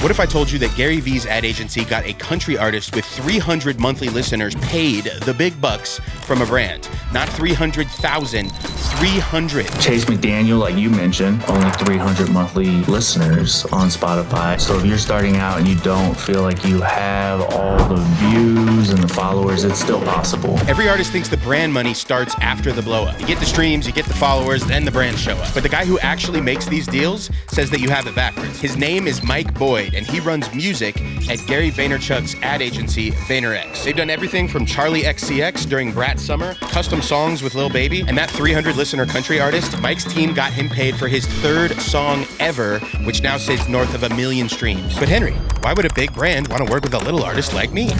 What if I told you that Gary V's ad agency got a country artist with 300 monthly listeners paid the big bucks from a brand? Not 300,000, 300. Chase McDaniel, like you mentioned, only 300 monthly listeners on Spotify. So if you're starting out and you don't feel like you have all the views and the followers, it's still possible. Every artist thinks the brand money starts after the blow up. You get the streams, you get the followers, then the brands show up. But the guy who actually makes these deals says that you have it backwards. His name is Mike Boyd, and he runs music at Gary Vaynerchuk's ad agency, VaynerX. They've done everything from Charli XCX during Brat Summer, custom songs with Lil Baby, and that 300 listener country artist, Mike's team got him paid for his third song ever, which now sits north of 1 million streams. But Henry, why would a big brand want to work with a little artist like me?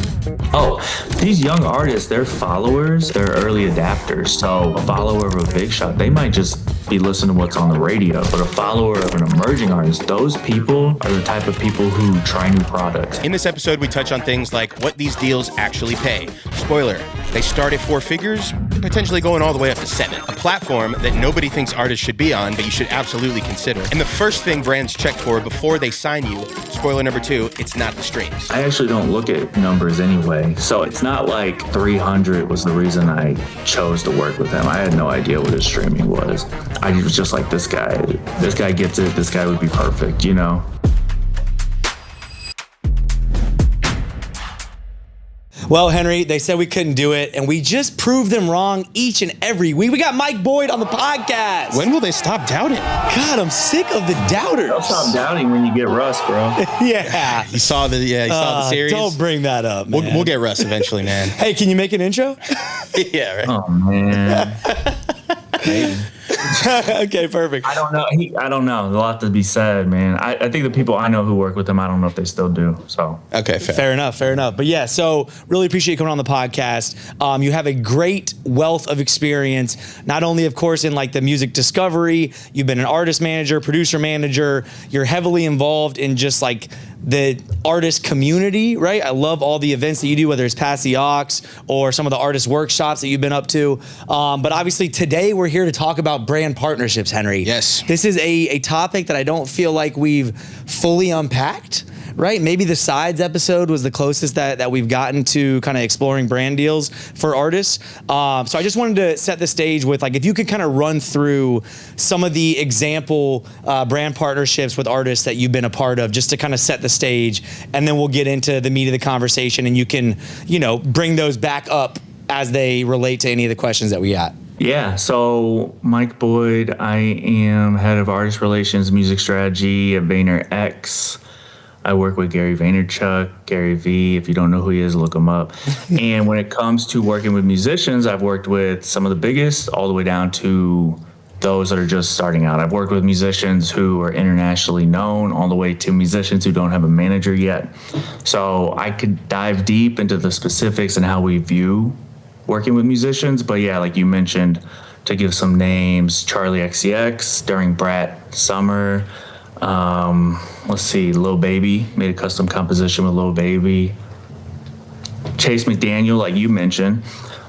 Oh, these young artists, they're followers, they're early adapters. So a follower of a big shot, they might just be listening to what's on the radio, but a follower of an emerging artist, those people are the type of people who try new products. In this episode, we touch on things like what these deals actually pay. Spoiler, they start at 4 figures, potentially going all the way up to 7. A platform that nobody thinks artists should be on, but you should absolutely consider. And the first thing brands check for before they sign you, spoiler number 2, it's not the streams. I actually don't look at numbers anyway, so it's not like 300 was the reason I chose to work with him. I had no idea what his streaming was. I was just like, this guy gets it, this guy would be perfect, you know? Well, Henry, they said we couldn't do it, and we just proved them wrong each and every week. We got Mike Boyd on the podcast. When will they stop doubting? God, I'm sick of the doubters. Don't stop doubting when you get Russ, bro. Yeah. You saw the series? Don't bring that up, man. We'll get Russ eventually, man. Hey, can you make an intro? Yeah, right. Oh, man. Maybe. Okay, perfect. I don't know. I don't know. A lot to be said, man. I think the people I know who work with him, I don't know if they still do. So okay, fair enough. But yeah, so really appreciate you coming on the podcast. You have a great wealth of experience, not only, of course, in like the music discovery. You've been an artist manager, producer manager. You're heavily involved in just like the artist community, right? I love all the events that you do, whether it's Pass the Aux or some of the artist workshops that you've been up to. But obviously today we're here to talk about brand partnerships, Henry. Yes. This is a topic that I don't feel like we've fully unpacked, right? Maybe the Sides episode was the closest that we've gotten to kind of exploring brand deals for artists. So I just wanted to set the stage with like, if you could kind of run through some of the example brand partnerships with artists that you've been a part of, just to kind of set the stage, and then we'll get into the meat of the conversation, and you can, bring those back up as they relate to any of the questions that we got. Yeah, so Mike Boyd, I am head of artist relations, music strategy at VaynerX. I work with Gary Vaynerchuk, Gary V. If you don't know who he is, look him up. And when it comes to working with musicians, I've worked with some of the biggest all the way down to those that are just starting out. I've worked with musicians who are internationally known all the way to musicians who don't have a manager yet. So I could dive deep into the specifics and how we view working with musicians. But yeah, like you mentioned, to give some names, Charli XCX during Brat Summer. Let's see, Lil Baby, made a custom composition with Lil Baby. Chase McDaniel, like you mentioned,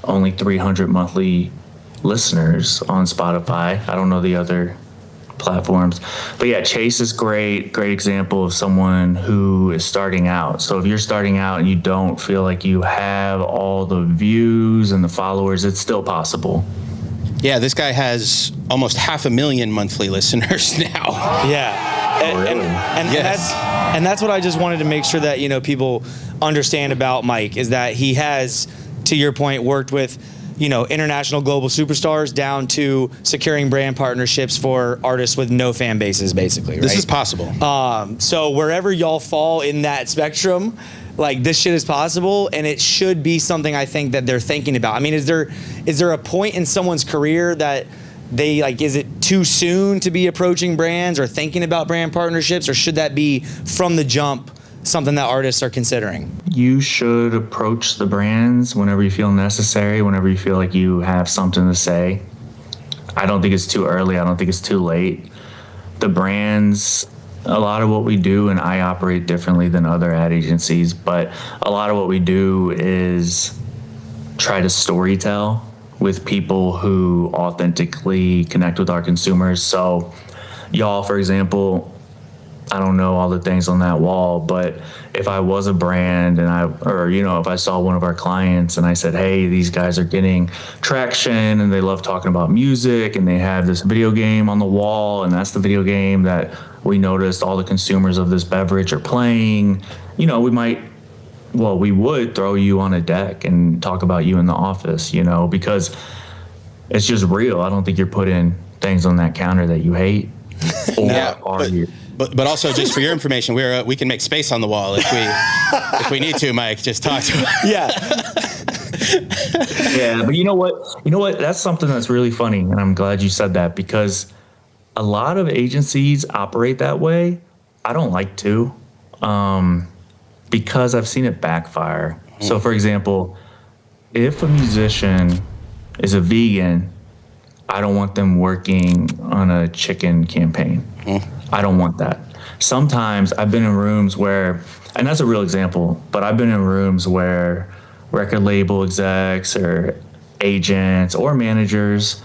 only 300 monthly listeners on Spotify. I don't know the other platforms. But yeah, Chase is great example of someone who is starting out. So if you're starting out and you don't feel like you have all the views and the followers, it's still possible. Yeah, this guy has almost 500,000 monthly listeners now. Yeah. And yes. that's what I just wanted to make sure that, people understand about Mike, is that he has, to your point, worked with, international global superstars down to securing brand partnerships for artists with no fan bases, basically, right? This is possible. So wherever y'all fall in that spectrum, like, this shit is possible, and it should be something I think that they're thinking about. I mean, is there a point in someone's career that they like, is it too soon to be approaching brands or thinking about brand partnerships, or should that be from the jump something that artists are considering? You should approach the brands whenever you feel necessary, whenever you feel like you have something to say. I don't think it's too early. I don't think it's too late. The brands, a lot of what we do, and I operate differently than other ad agencies, but a lot of what we do is try to storytell with people who authentically connect with our consumers. So y'all, for example, I don't know all the things on that wall, but if I was a brand and if I saw one of our clients and I said, hey, these guys are getting traction and they love talking about music and they have this video game on the wall and that's the video game that we noticed all the consumers of this beverage are playing, we would throw you on a deck and talk about you in the office, because it's just real. I don't think you're putting things on that counter that you hate. But also, just for your information, we can make space on the wall if we need to, Mike. Just talk to us. Yeah. Yeah, but you know what? That's something that's really funny, and I'm glad you said that because a lot of agencies operate that way. I don't like to, because I've seen it backfire. So, for example, if a musician is a vegan, I don't want them working on a chicken campaign. I don't want that. Sometimes I've been in rooms where, and that's a real example, but I've been in rooms where record label execs or agents or managers,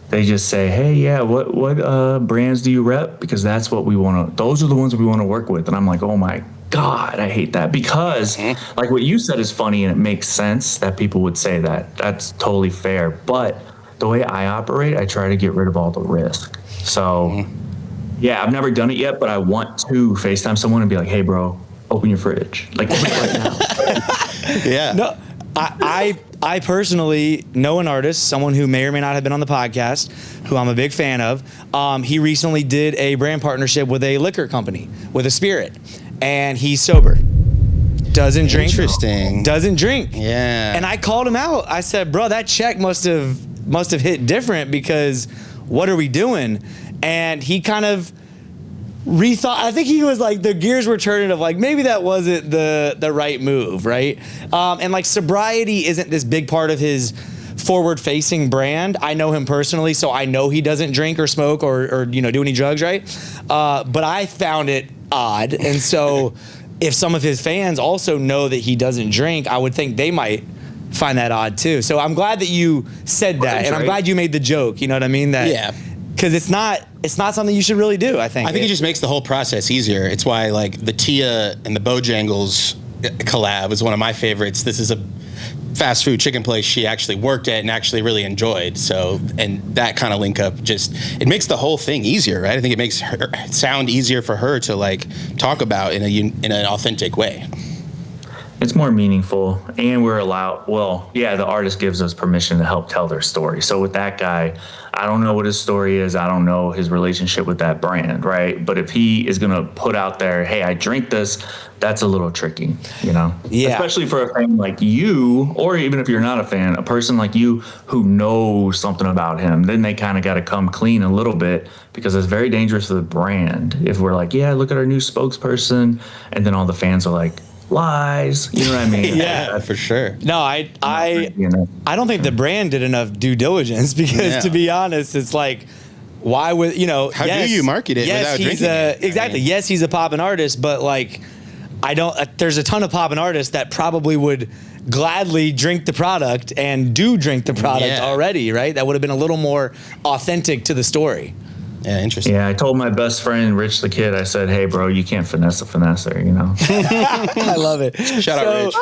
they just say, hey, yeah, what brands do you rep? Because that's what we want to, those are the ones we want to work with. And I'm like, oh my God, I hate that. Because like what you said is funny and it makes sense that people would say that. That's totally fair. But the way I operate, I try to get rid of all the risk. So yeah, I've never done it yet, but I want to FaceTime someone and be like, hey bro, open your fridge. Like open it right now. Yeah. No, I personally know an artist, someone who may or may not have been on the podcast, who I'm a big fan of. He recently did a brand partnership with a liquor company, with a spirit, and he's sober. Doesn't drink. Interesting. Doesn't drink. Yeah. And I called him out. I said, bro, that check must have hit different because what are we doing? And he kind of rethought. I think he was like, the gears were turning of like, maybe that wasn't the right move, right? And like sobriety isn't this big part of his forward-facing brand. I know him personally, so I know he doesn't drink or smoke or do any drugs, right? But I found it odd. And so if some of his fans also know that he doesn't drink, I would think they might find that odd too. So I'm glad that you said that, and I'm glad you made the joke. You know what I mean? That because it's not something you should really do. I think it just makes the whole process easier. It's why like the Tia and the Bojangles collab is one of my favorites. This is a fast food chicken place she actually worked at and actually really enjoyed. So, and that kind of link up it makes the whole thing easier, right? I think it makes her sound easier for her to like talk about in an authentic way. It's more meaningful, and we're allowed, the artist gives us permission to help tell their story. So with that guy, I don't know what his story is. I don't know his relationship with that brand, right? But if he is going to put out there, hey, I drink this, that's a little tricky, Yeah. Especially for a fan like you, or even if you're not a fan, a person like you who knows something about him, then they kind of got to come clean a little bit because it's very dangerous to the brand. If we're like, yeah, look at our new spokesperson, and then all the fans are like, lies, you know what I mean? Yeah, for sure. No, I don't think the brand did enough due diligence because to be honest, it's like, why would how do you market it without drinking it? Exactly. Yes, he's a poppin' artist, but like there's a ton of poppin' artists that probably would gladly drink the product and do drink the product already, right? That would have been a little more authentic to the story. Yeah, interesting. Yeah, I told my best friend, Rich the Kid, I said, hey, bro, you can't finesse a finesser, I love it. Shout out,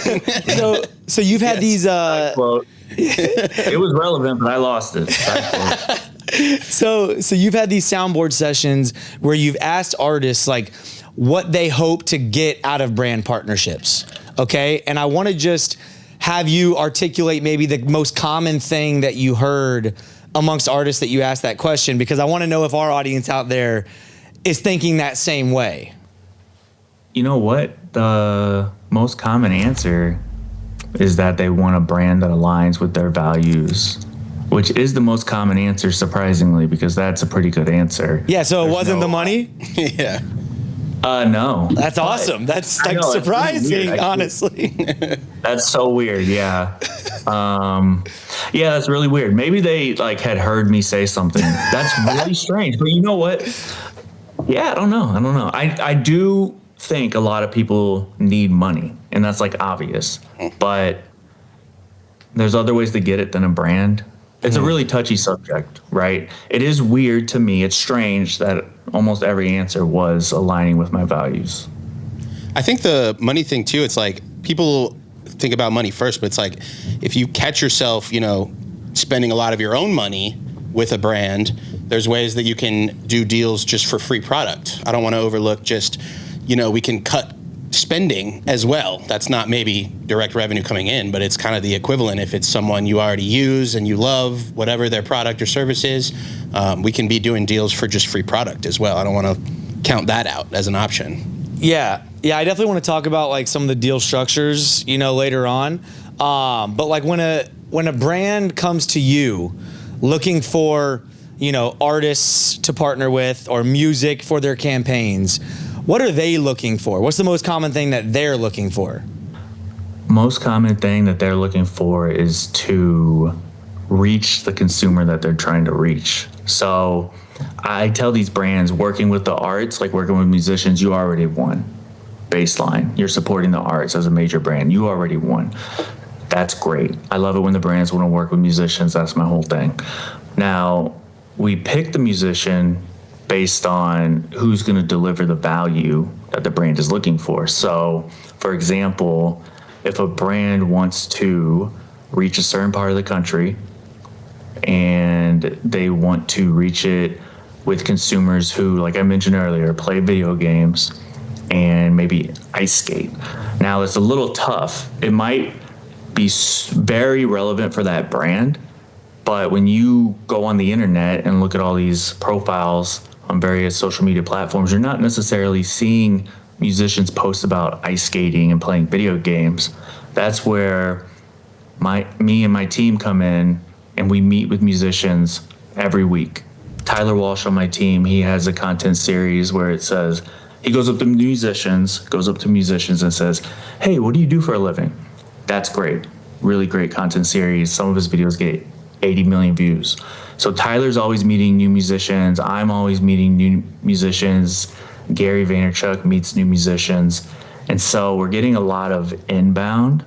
Rich. So you've had these... it was relevant, but I lost it. So you've had these soundboard sessions where you've asked artists like what they hope to get out of brand partnerships, okay? And I want to just have you articulate maybe the most common thing that you heard amongst artists that you asked that question, because I want to know if our audience out there is thinking that same way. You know what? The most common answer is that they want a brand that aligns with their values, which is the most common answer, surprisingly, because that's a pretty good answer. Yeah, so it wasn't the money? Yeah. No. That's awesome. That's like surprising, weird, honestly. That's so weird, yeah. Yeah, that's really weird. Maybe they like had heard me say something. That's really strange. But you know what? Yeah, I don't know. I do think a lot of people need money, and that's like obvious. But there's other ways to get it than a brand. It's a really touchy subject, right? It is weird to me. It's strange that almost every answer was aligning with my values. I think the money thing too, it's like people think about money first, but it's like if you catch yourself, spending a lot of your own money with a brand, there's ways that you can do deals just for free product. I don't want to overlook just, we can cut spending as well. That's not maybe direct revenue coming in, but it's kind of the equivalent. If it's someone you already use and you love, whatever their product or service is, we can be doing deals for just free product as well. I don't want to count that out as an option. Yeah, I definitely want to talk about like some of the deal structures, later on. But like when a brand comes to you looking for, artists to partner with or music for their campaigns, what are they looking for? What's the most common thing that they're looking for? Most common thing that they're looking for is to reach the consumer that they're trying to reach. So I tell these brands, working with the arts, like working with musicians, you already won. Baseline. You're supporting the arts as a major brand. You already won. That's great. I love it when the brands want to work with musicians. That's my whole thing. Now, we pick the musician based on who's going to deliver the value that the brand is looking for. So, for example, if a brand wants to reach a certain part of the country and they want to reach it with consumers who, like I mentioned earlier, play video games and maybe ice skate. Now, it's a little tough. It might be very relevant for that brand, but when you go on the internet and look at all these profiles on various social media platforms, you're not necessarily seeing musicians post about ice skating and playing video games. That's where me and my team come in and we meet with musicians every week. Tyler Walsh on my team, he has a content series where it says, he goes up to musicians and says, hey, what do you do for a living? That's great. Really great content series. Some of his videos get 80 million views. So Tyler's always meeting new musicians. I'm always meeting new musicians. Gary Vaynerchuk meets new musicians. And so we're getting a lot of inbound.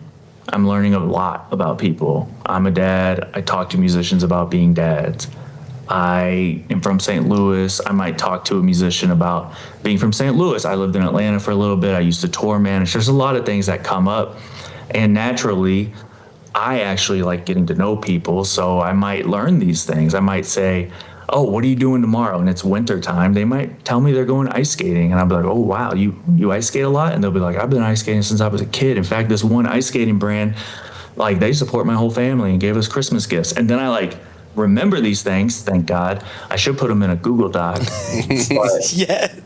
I'm learning a lot about people. I'm a dad. I talk to musicians about being dads. I am from St. Louis. I might talk to a musician about being from St. Louis. I lived in Atlanta for a little bit. I used to tour manage. There's a lot of things that come up. And naturally, I actually like getting to know people. So I might learn these things. I might say, oh, what are you doing tomorrow? And it's winter time. They might tell me they're going ice skating. And I'll be like, oh, wow, you ice skate a lot? And they'll be like, I've been ice skating since I was a kid. In fact, this one ice skating brand, like they support my whole family and gave us Christmas gifts. And then I remember these things, thank God. I should put them in a Google Doc. But, yes.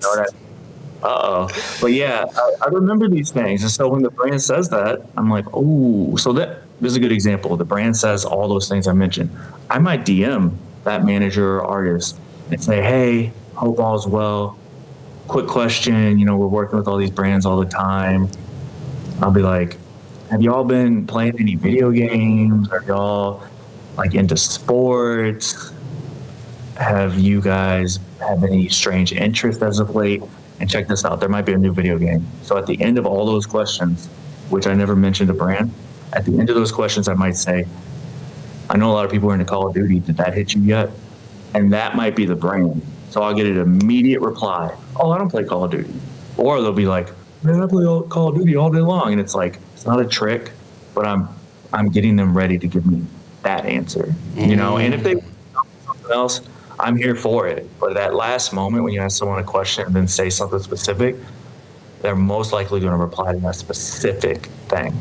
But yeah, I remember these things. And so when the brand says that, I'm like, oh, so this is a good example. The brand says all those things I mentioned. I might DM that manager or artist and say, hey, hope all's well. Quick question, we're working with all these brands all the time. I'll be like, have y'all been playing any video games? Are y'all into sports? Have you guys have any strange interest as of late? And check this out, there might be a new video game. So at the end of all those questions, which I never mentioned a brand, at the end of those questions, I might say, I know a lot of people are into Call of Duty. Did that hit you yet? And that might be the brand. So I'll get an immediate reply. Oh, I don't play Call of Duty. Or they'll be like, man, I play Call of Duty all day long. And it's like, it's not a trick, but I'm getting them ready to give me that answer. And if they want something else, I'm here for it. But at that last moment when you ask someone a question and then say something specific, they're most likely going to reply to that specific thing.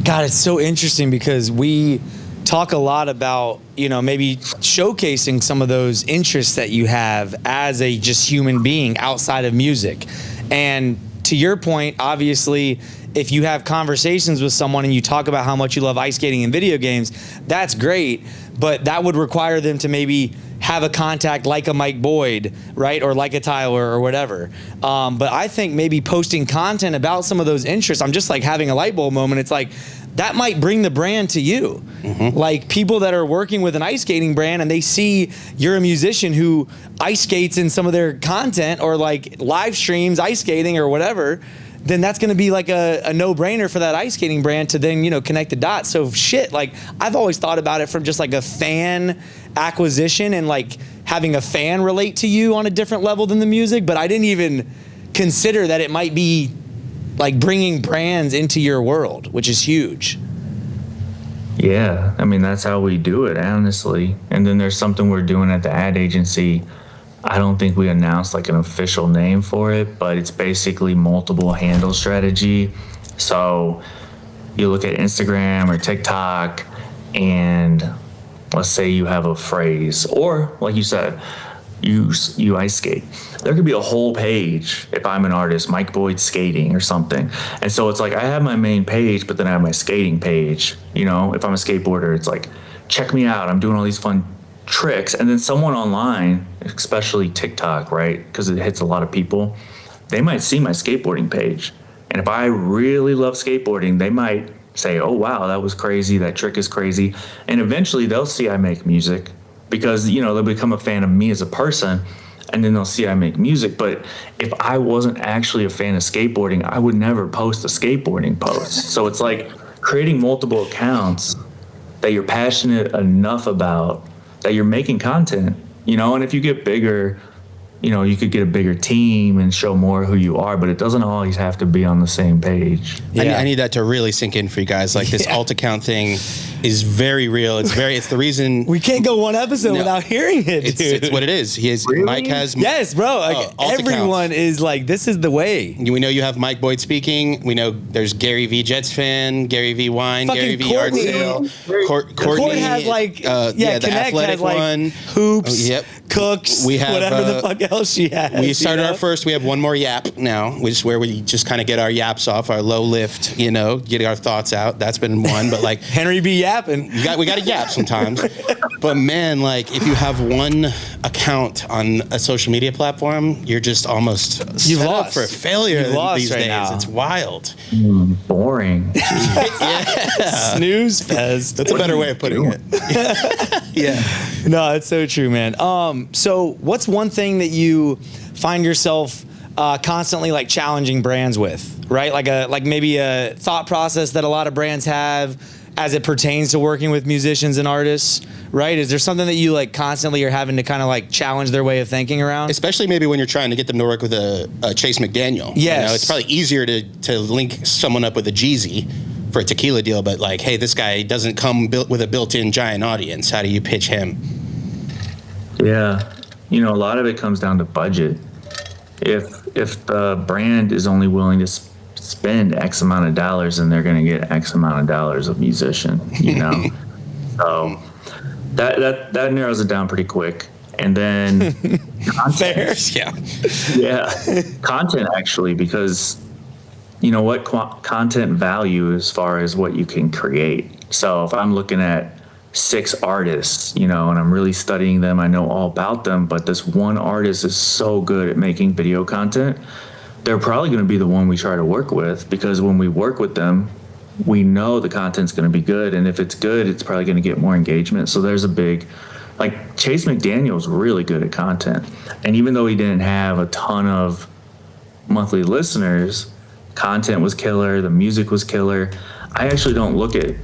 God, it's so interesting because we talk a lot about, maybe showcasing some of those interests that you have as a just human being outside of music. And to your point, obviously, if you have conversations with someone and you talk about how much you love ice skating and video games, that's great. But that would require them to maybe have a contact like a Mike Boyd, right? Or like a Tyler or whatever. But I think maybe posting content about some of those interests, I'm just having a light bulb moment. It's like, that might bring the brand to you. Mm-hmm. Like people that are working with an ice skating brand and they see you're a musician who ice skates in some of their content or live streams ice skating or whatever, then that's going to be a no-brainer for that ice skating brand to then, connect the dots. So I've always thought about it from just a fan acquisition and having a fan relate to you on a different level than the music, but I didn't even consider that it might be like bringing brands into your world, which is huge. Yeah, I mean, that's how we do it, honestly. And then there's something we're doing at the ad agency. I don't think we announced like an official name for it, but it's basically multiple handle strategy. So you look at Instagram or TikTok, and let's say you have a phrase, or like you said, you ice skate. There could be a whole page if I'm an artist, Mike Boyd skating or something. And so it's like I have my main page, but then I have my skating page. You know, if I'm a skateboarder, it's like, check me out. I'm doing all these fun tricks. And then someone online, especially TikTok, right? Because it hits a lot of people. They might see my skateboarding page. And if I really love skateboarding, they might say, oh, wow, that was crazy. That trick is crazy. And eventually they'll see I make music because, you know, they'll become a fan of me as a person. And then they'll see I make music. But if I wasn't actually a fan of skateboarding, I would never post a skateboarding post. So it's like creating multiple accounts that you're passionate enough about, that you're making content, you know. And if you get bigger, you know, you could get a bigger team and show more who you are, but it doesn't always have to be on the same page. Yeah. I need that to really sink in for you guys. Like this alt account thing is very real. It's the reason we can't go one episode without hearing it. It's what it is. Really? Mike has yes, bro. Like, everyone accounts. Is like, this is the way. We know you have Mike Boyd speaking. We know there's Gary V Jets fan, Gary V Wine, fucking Gary V Art Sale. Courtney has like the Connect athletic has like one. Hoops. Yep. Cooks. We have whatever the fuck else she has. We started our first. We have one more yap now, which is where we just kind of get our yaps off, our low lift. You know, get our thoughts out. That's been one. But like Henry B. Yapping. We got to yap sometimes. But man, like if you have one account on a social media platform, you're just almost set up for failure these days. Now. It's wild. Boring. Snooze fest. That's a better way of putting it. Yeah. No, it's so true, man. So what's one thing that you find yourself constantly like challenging brands with, right? Like maybe a thought process that a lot of brands have as it pertains to working with musicians and artists, right? Is there something that you like constantly are having to kind of like challenge their way of thinking around? Especially maybe when you're trying to get them to work with a Chase McDaniel. Yes. You know, it's probably easier to link someone up with a Jeezy for a tequila deal, but like, hey, this guy doesn't come with a built-in giant audience. How do you pitch him? Yeah. You know, a lot of it comes down to budget. If the brand is only willing to spend X amount of dollars, then they're going to get X amount of dollars of musician, you know? So that narrows it down pretty quick. And then Fair. Yeah. Content, actually, because you know what, content value as far as what you can create. So if I'm looking at 6 artists, you know, and I'm really studying them, I know all about them, but this one artist is so good at making video content, they're probably going to be the one we try to work with, because when we work with them, we know the content's going to be good, and if it's good, it's probably going to get more engagement. So there's a big, like, Chase McDaniel's really good at content, and even though he didn't have a ton of monthly listeners, content was killer, the music was killer. I actually don't look at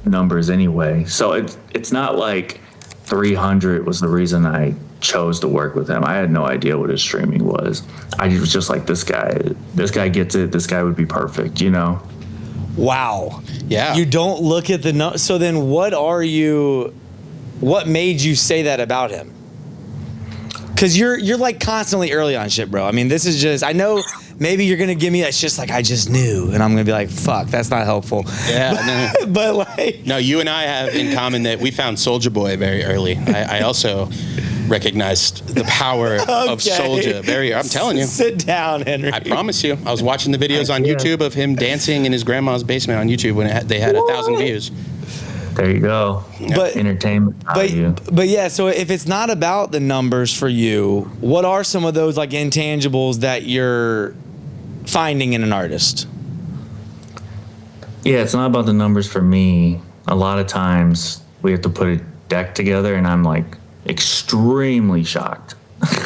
numbers anyway, so it's not like 300 was the reason I chose to work with him. I had no idea what his streaming was. I was just like, this guy gets it, this guy would be perfect, you know? Wow. Yeah. You don't look at the so then what made you say that about him? Because you're like constantly early on shit, bro. I mean, this is just, I know maybe you're going to give me it's just like, I just knew. And I'm going to be like, fuck, that's not helpful. Yeah. But like. No, you and I have in common that we found Soulja Boy very early. I also recognized the power of Soulja. I'm telling you. Sit down, Henry. I promise you. I was watching the videos on YouTube of him dancing in his grandma's basement on YouTube when they had 1,000 views. There you go. But entertainment value. But yeah, so if it's not about the numbers for you, what are some of those like intangibles that you're finding in an artist? Yeah, it's not about the numbers for me. A lot of times we have to put a deck together and I'm like extremely shocked.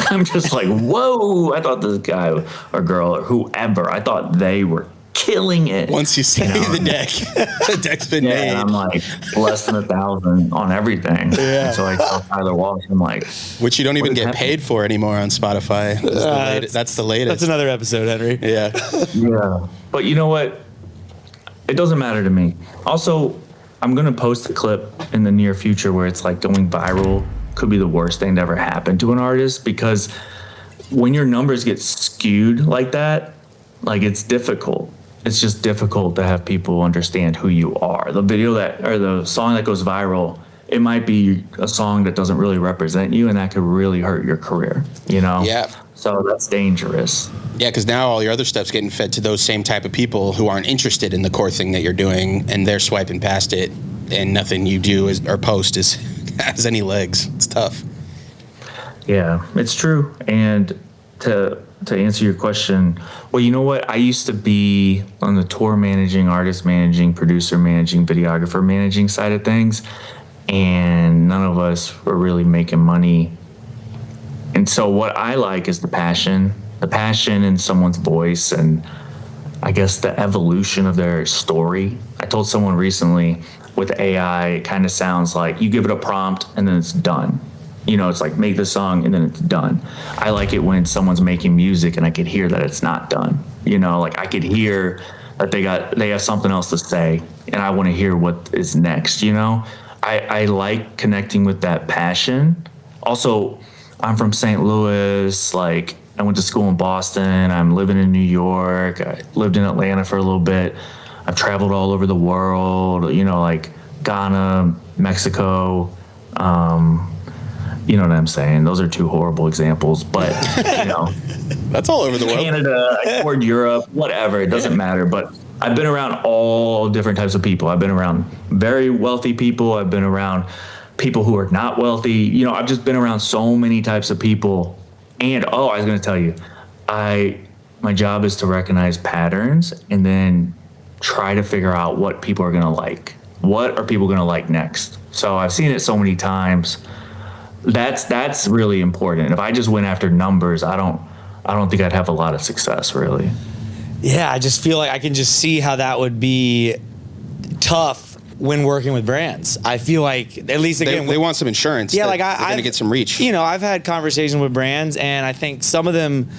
I'm just like, whoa, I thought this guy or girl or whoever, I thought they were killing it. Once you see the deck, the deck's been made. And I'm like less than 1,000 on everything. Yeah. And so I tell Tyler Walsh, I'm like, which you don't even get paid for anymore on Spotify. That's the latest. That's another episode, Henry. Yeah. yeah. But you know what? It doesn't matter to me. Also, I'm going to post a clip in the near future where it's like going viral could be the worst thing to ever happen to an artist, because when your numbers get skewed like that, like it's difficult. It's just difficult to have people understand who you are. The video or the song that goes viral, it might be a song that doesn't really represent you, and that could really hurt your career, you know? Yeah. So that's dangerous. Yeah, because now all your other stuff's getting fed to those same type of people who aren't interested in the core thing that you're doing, and they're swiping past it, and nothing you do or post has any legs. It's tough. Yeah, it's true. And to answer your question, well, you know what? I used to be on the tour managing, artist managing, producer managing, videographer managing side of things, and none of us were really making money. And so what I like is the passion in someone's voice, and I guess the evolution of their story. I told someone recently, with AI, it kind of sounds like you give it a prompt and then it's done. You know, it's like make the song and then it's done. I like it when someone's making music and I could hear that it's not done. You know, like I could hear that they have something else to say, and I want to hear what is next, you know? I like connecting with that passion. Also, I'm from St. Louis, like I went to school in Boston, I'm living in New York, I lived in Atlanta for a little bit. I've traveled all over the world, you know, like Ghana, Mexico, you know what I'm saying? Those are two horrible examples, but, you know. That's all over the world. Canada, I toured Europe, whatever, it doesn't matter. But I've been around all different types of people. I've been around very wealthy people. I've been around people who are not wealthy. You know, I've just been around so many types of people. And, I was going to tell you, my job is to recognize patterns and then try to figure out what people are going to like. What are people going to like next? So I've seen it so many times. That's really important. If I just went after numbers, I don't think I'd have a lot of success, really. Yeah, I just feel like I can just see how that would be tough when working with brands. I feel like, at least again, they want some insurance. Yeah, that like they're going to get some reach. You know, I've had conversations with brands, and I think some of them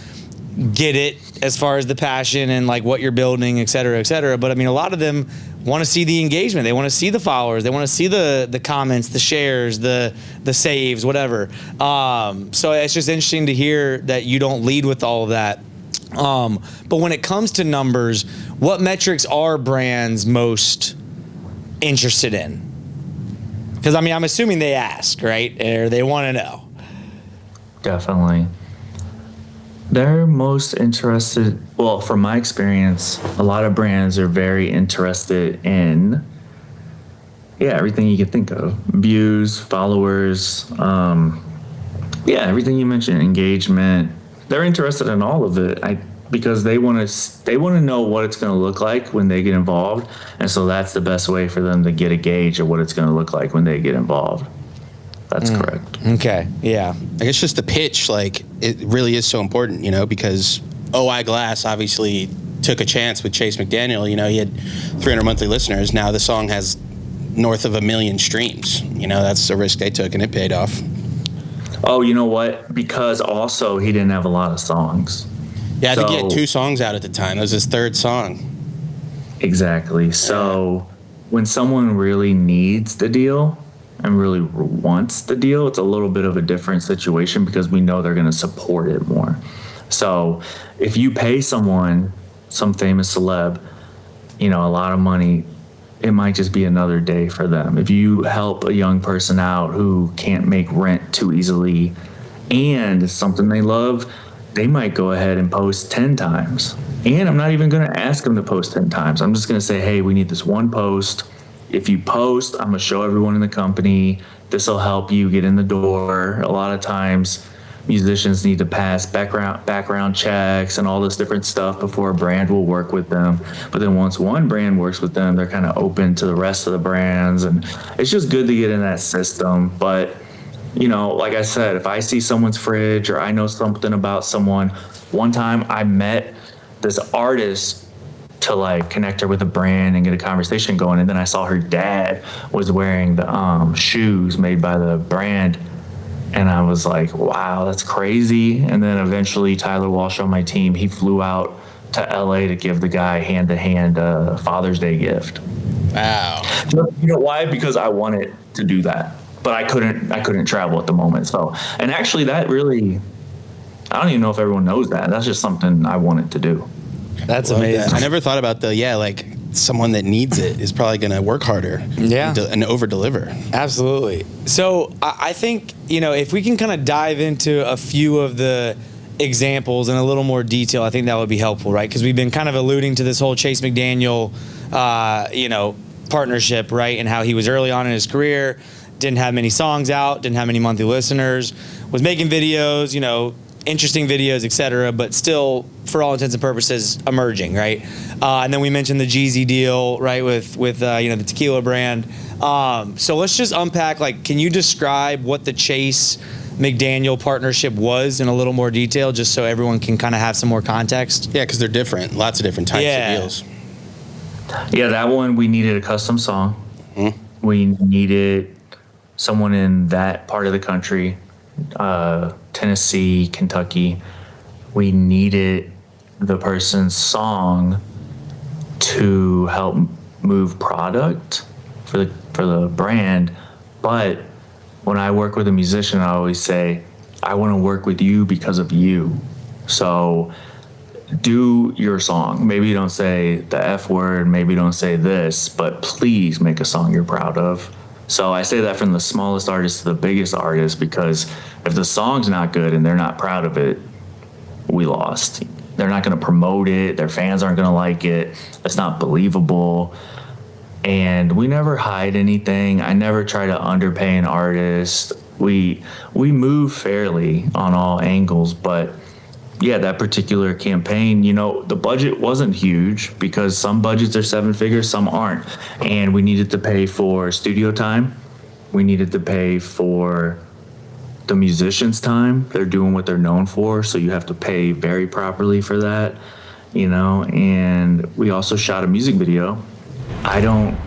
get it as far as the passion and like what you're building, et cetera, et cetera. But I mean, a lot of them want to see the engagement. They want to see the followers. They want to see the comments, the shares, the saves, whatever. So it's just interesting to hear that you don't lead with all of that. But when it comes to numbers, what metrics are brands most interested in? Because I mean, I'm assuming they ask, right? Or they want to know. Definitely. They're most interested, well, from my experience, a lot of brands are very interested in, everything you can think of. Views, followers, everything you mentioned, engagement. They're interested in all of it because they want to know what it's going to look like when they get involved. And so that's the best way for them to get a gauge of what it's going to look like when they get involved. That's correct. Okay, yeah. I guess just the pitch, like, it really is so important, you know, because OI Glass obviously took a chance with Chase McDaniel. You know, he had 300 monthly listeners. Now the song has north of 1 million streams. You know, that's a risk they took, and it paid off. Oh, you know what? Because also he didn't have a lot of songs. Yeah, I think he had 2 songs out at the time. That was his 3rd song. Exactly. So when someone really needs the deal and really wants the deal, it's a little bit of a different situation because we know they're going to support it more. So if you pay someone, some famous celeb, you know, a lot of money, it might just be another day for them. If you help a young person out who can't make rent too easily and it's something they love, they might go ahead and post 10 times. And I'm not even going to ask them to post 10 times. I'm just going to say, hey, we need this one post. If you post, I'm going to show everyone in the company. This will help you get in the door. A lot of times, musicians need to pass background checks and all this different stuff before a brand will work with them. But then once one brand works with them, they're kind of open to the rest of the brands. And it's just good to get in that system. But, you know, like I said, if I see someone's fridge or I know something about someone, one time I met this artist to like connect her with a brand and get a conversation going. And then I saw her dad was wearing the shoes made by the brand. And I was like, wow, that's crazy. And then eventually Tyler Walsh on my team, he flew out to LA to give the guy hand-to-hand Father's Day gift. Wow. You know why? Because I wanted to do that, but I couldn't travel at the moment. So, and actually that really, I don't even know if everyone knows that. That's just something I wanted to do. That's amazing. I never thought about like someone that needs it is probably going to work harder. Yeah. And over deliver. Absolutely. So I think, if we can kind of dive into a few of the examples in a little more detail, I think that would be helpful, right? Because we've been kind of alluding to this whole Chase McDaniel, partnership, right? And how he was early on in his career, didn't have many songs out, didn't have many monthly listeners, was making videos, interesting videos, etc., but still, for all intents and purposes, emerging, right? And then we mentioned the Jeezy deal, right, with the tequila brand. So let's just unpack. Like, can you describe what the Chase McDaniel partnership was in a little more detail, just so everyone can kind of have some more context? Yeah, because they're different. Lots of different types of deals. Yeah, that one we needed a custom song. Mm-hmm. We needed someone in that part of the country. Tennessee, Kentucky. We needed the person's song to help move product for the brand. But when I work with a musician, I always say, I want to work with you because of you. So do your song. Maybe you don't say the F word, maybe you don't say this, but please make a song you're proud of. So I say that from the smallest artist to the biggest artist, because if the song's not good and they're not proud of it, we lost. They're not going to promote it. Their fans aren't going to like it. It's not believable. And we never hide anything. I never try to underpay an artist. We move fairly on all angles, but yeah, that particular campaign, the budget wasn't huge because some budgets are 7 figures, some aren't. And we needed to pay for studio time. We needed to pay for the musicians' time. They're doing what they're known for, so you have to pay very properly for that, and we also shot a music video. I don't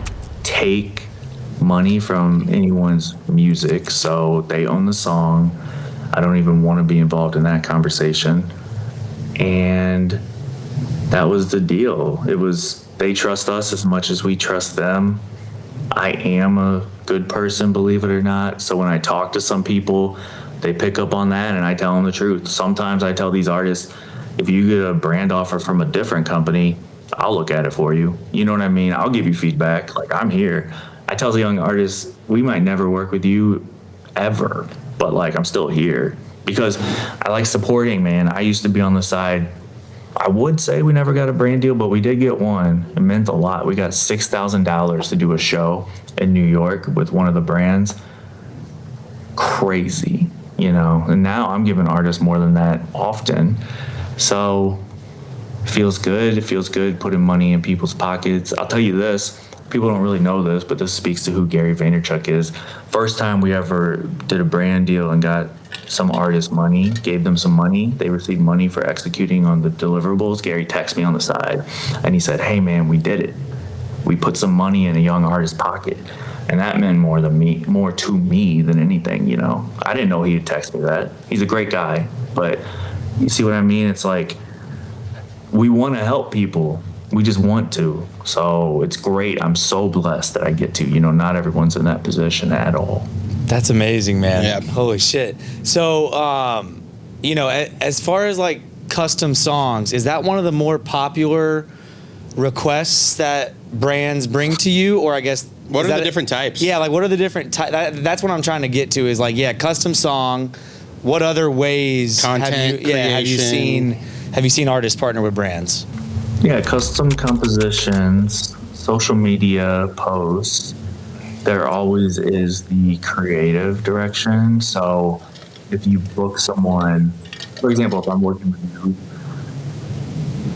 take money from anyone's music, so they own the song. I don't even want to be involved in that conversation. And that was the deal. It was, they trust us as much as we trust them. I am a good person, believe it or not. So when I talk to some people, they pick up on that and I tell them the truth. Sometimes I tell these artists, if you get a brand offer from a different company, I'll look at it for you. You know what I mean? I'll give you feedback. Like, I'm here. I tell the young artists, we might never work with you ever, but like, I'm still here because I like supporting, man. I used to be on the side. I would say we never got a brand deal, but we did get one. It meant a lot. We got $6,000 to do a show in New York with one of the brands. Crazy, and now I'm giving artists more than that often. So it feels good. It feels good putting money in people's pockets. I'll tell you this. People don't really know this, but this speaks to who Gary Vaynerchuk is. First time we ever did a brand deal and got some artist money, gave them some money. They received money for executing on the deliverables. Gary texted me on the side and he said, hey man, we did it. We put some money in a young artist's pocket. And that meant more to me than anything, I didn't know he'd text me that. He's a great guy, but you see what I mean? It's like, we want to help people. We just want to. So it's great. I'm so blessed that I get to, not everyone's in that position at all. That's amazing, man. Yeah. Holy shit. So, as far as like custom songs, is that one of the more popular requests that brands bring to you? Or I guess, what are the different types? Yeah, like what are the different types? That's what I'm trying to get to is like, yeah, custom song. What other ways Content have you seen artists partner with brands? Yeah, custom compositions, social media posts. There always is the creative direction. So if you book someone, for example, if I'm working with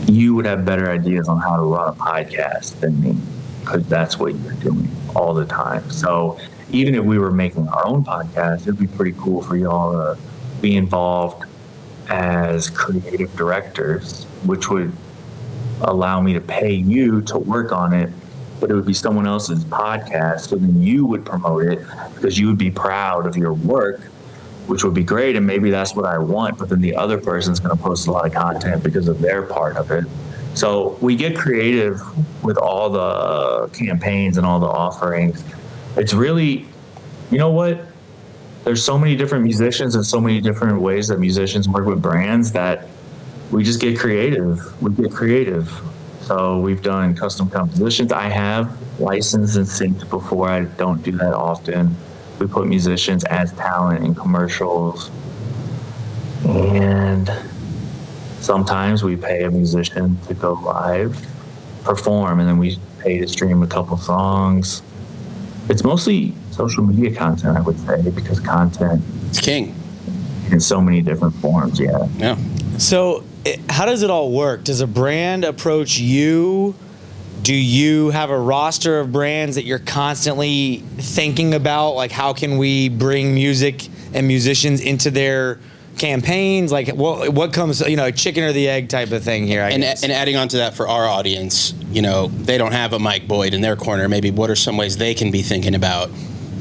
you would have better ideas on how to run a podcast than me, because that's what you're doing all the time. So even if we were making our own podcast, it'd be pretty cool for y'all to be involved as creative directors, which would allow me to pay you to work on it, but it would be someone else's podcast. So then you would promote it because you would be proud of your work, which would be great. And maybe that's what I want. But then the other person's going to post a lot of content because of their part of it. So we get creative with all the campaigns and all the offerings. It's really, you know what? There's so many different musicians and so many different ways that musicians work with brands that we just get creative. We get creative. So we've done custom compositions. I have licensed and synced before. I don't do that often. We put musicians as talent in commercials. And sometimes we pay a musician to go live, perform, and then we pay to stream a couple songs. It's mostly social media content, I would say, because content It's king. in so many different forms. Yeah. So how does it all work? Does a brand approach you? Do you have a roster of brands that you're constantly thinking about? Like, how can we bring music and musicians into their campaigns? Like, what comes, a chicken or the egg type of thing here, I guess. And adding on to that for our audience, they don't have a Mike Boyd in their corner. Maybe what are some ways they can be thinking about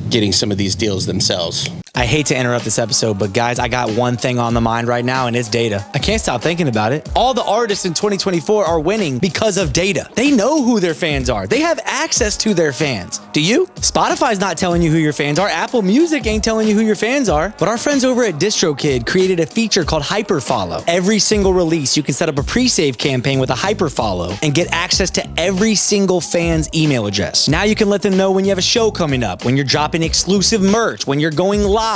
getting some of these deals themselves? I hate to interrupt this episode, but guys, I got one thing on the mind right now, and it's data. I can't stop thinking about it. All the artists in 2024 are winning because of data. They know who their fans are. They have access to their fans. Do you? Spotify's not telling you who your fans are. Apple Music ain't telling you who your fans are. But our friends over at DistroKid created a feature called Hyperfollow. Every single release, you can set up a pre-save campaign with a Hyperfollow and get access to every single fan's email address. Now you can let them know when you have a show coming up, when you're dropping exclusive merch, when you're going live.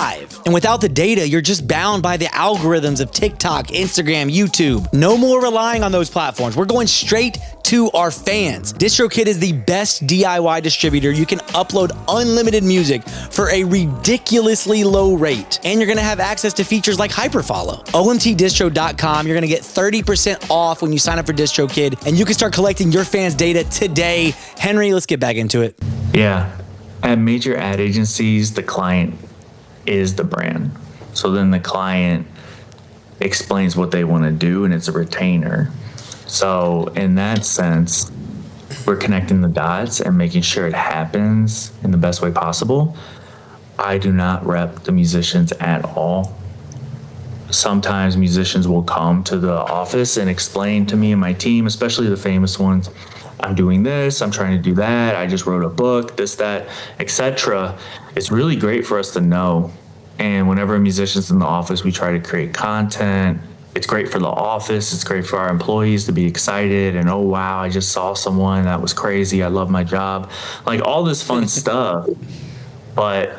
And without the data, you're just bound by the algorithms of TikTok, Instagram, YouTube. No more relying on those platforms. We're going straight to our fans. DistroKid is the best DIY distributor. You can upload unlimited music for a ridiculously low rate. And you're gonna have access to features like Hyperfollow. OMTdistro.com, you're gonna get 30% off when you sign up for DistroKid, and you can start collecting your fans' data today. Henry, let's get back into it. Yeah. At major ad agencies, the client is the brand. So then the client explains what they want to do, and it's a retainer. So in that sense, we're connecting the dots and making sure it happens in the best way possible. I do not rep the musicians at all. Sometimes musicians will come to the office and explain to me and my team, especially the famous ones, I'm doing this, I'm trying to do that, I just wrote a book, this, that, etc. It's really great for us to know. And whenever a musician's in the office, we try to create content. It's great for the office. It's great for our employees to be excited and, oh, wow, I just saw someone. That was crazy. I love my job. Like all this fun stuff. But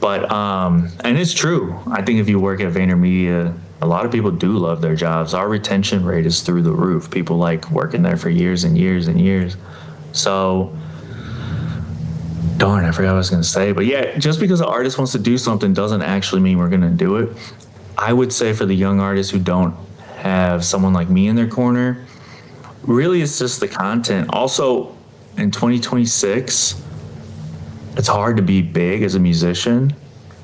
and it's true. I think if you work at VaynerMedia, a lot of people do love their jobs. Our retention rate is through the roof. People like working there for years and years and years. So, darn, I forgot what I was going to say. But yeah, just because an artist wants to do something doesn't actually mean we're going to do it. I would say for the young artists who don't have someone like me in their corner, really it's just the content. Also, in 2026, it's hard to be big as a musician.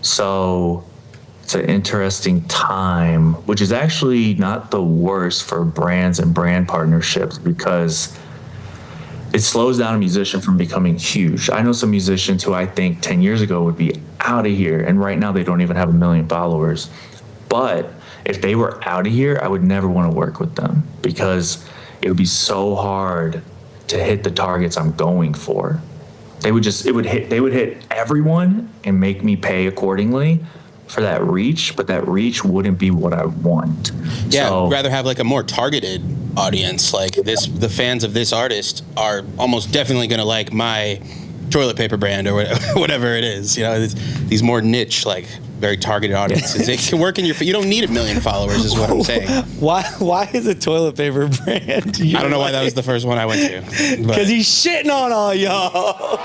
So it's an interesting time, which is actually not the worst for brands and brand partnerships because it slows down a musician from becoming huge. I know some musicians who I think 10 years ago would be out of here, and right now they don't even have 1 million followers. But if they were out of here, I would never want to work with them because it would be so hard to hit the targets I'm going for. They would hit everyone and make me pay accordingly for that reach, but that reach wouldn't be what I want. Yeah, so, I'd rather have like a more targeted audience. Like this, the fans of this artist are almost definitely going to like my toilet paper brand or whatever it is. These more niche, like very targeted audiences. It can work in your. You don't need 1 million followers, is what I'm saying. Why is a toilet paper brand? I don't know why that was the first one I went to. Because he's shitting on all y'all.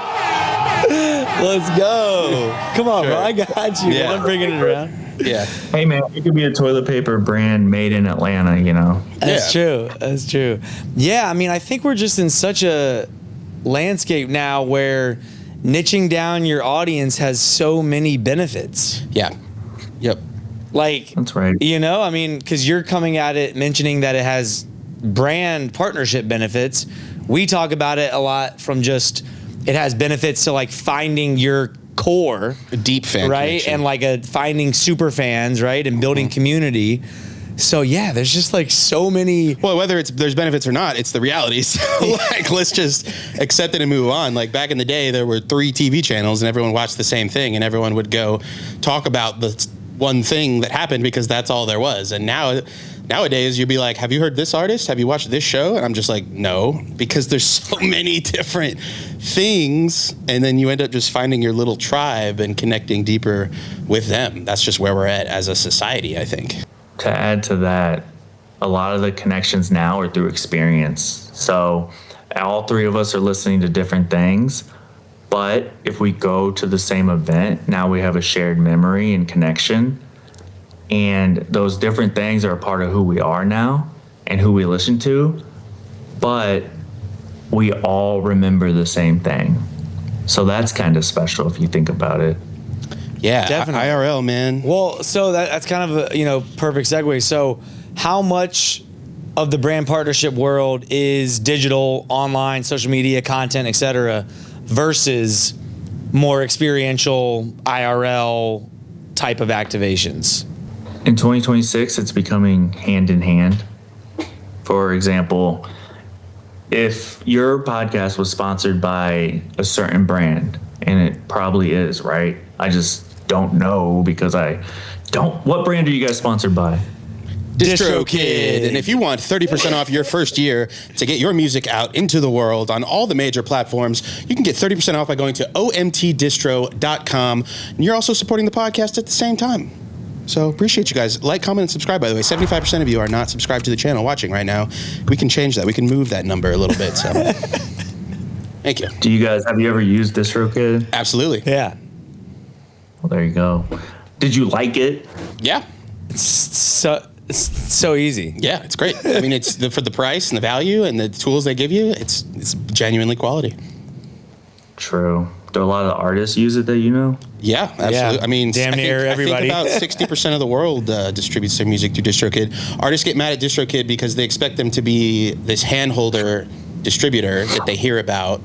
Let's go. Come on, Sure. bro. I got you. Yeah. I'm bringing it around. Yeah. hey man, it could be a toilet paper brand made in Atlanta, That's true. That's true. Yeah, I mean, I think we're just in such a landscape now where niching down your audience has so many benefits. Yeah. Yep. Like, That's right. I mean, because you're coming at it mentioning that it has brand partnership benefits, we talk about it a lot from just, it has benefits to like finding your core, A deep fan right? connection. And like finding super fans, right? And building community. So yeah, there's just like so many. Well, whether there's benefits or not, it's the reality. So like, let's just accept it and move on. Like back in the day, there were 3 TV channels and everyone watched the same thing, and everyone would go talk about the one thing that happened because that's all there was. And nowadays you'd be like, have you heard this artist? Have you watched this show? And I'm just like, no, because there's so many different things. And then you end up just finding your little tribe and connecting deeper with them. That's just where we're at as a society, I think. To add to that, a lot of the connections now are through experience. So all 3 of us are listening to different things, but if we go to the same event, now we have a shared memory and connection. And those different things are a part of who we are now and who we listen to, but we all remember the same thing. So that's kind of special if you think about it. Yeah, Definitely. IRL, man. Well, so that's kind of a perfect segue. So how much of the brand partnership world is digital, online, social media, content, etc., versus more experiential IRL type of activations? In 2026, it's becoming hand in hand. For example, if your podcast was sponsored by a certain brand, and it probably is, right? I just don't know because what brand are you guys sponsored by? DistroKid. And if you want 30% off your first year to get your music out into the world on all the major platforms, you can get 30% off by going to omtdistro.com. And you're also supporting the podcast at the same time. So appreciate you guys. Like, comment, and subscribe, by the way. 75% of you are not subscribed to the channel watching right now. We can change that. We can move that number a little bit. So thank you. Have you ever used DistroKid? Absolutely. Yeah. Well, there you go. Did you like it? Yeah. It's so easy. Yeah, it's great. I mean, it's for the price and the value and the tools they give you, it's genuinely quality. True. Do a lot of artists use it that you know? Yeah, absolutely. Yeah. I mean, Damn near everybody. I think about 60% of the world distributes their music through DistroKid. Artists get mad at DistroKid because they expect them to be this handholder distributor that they hear about,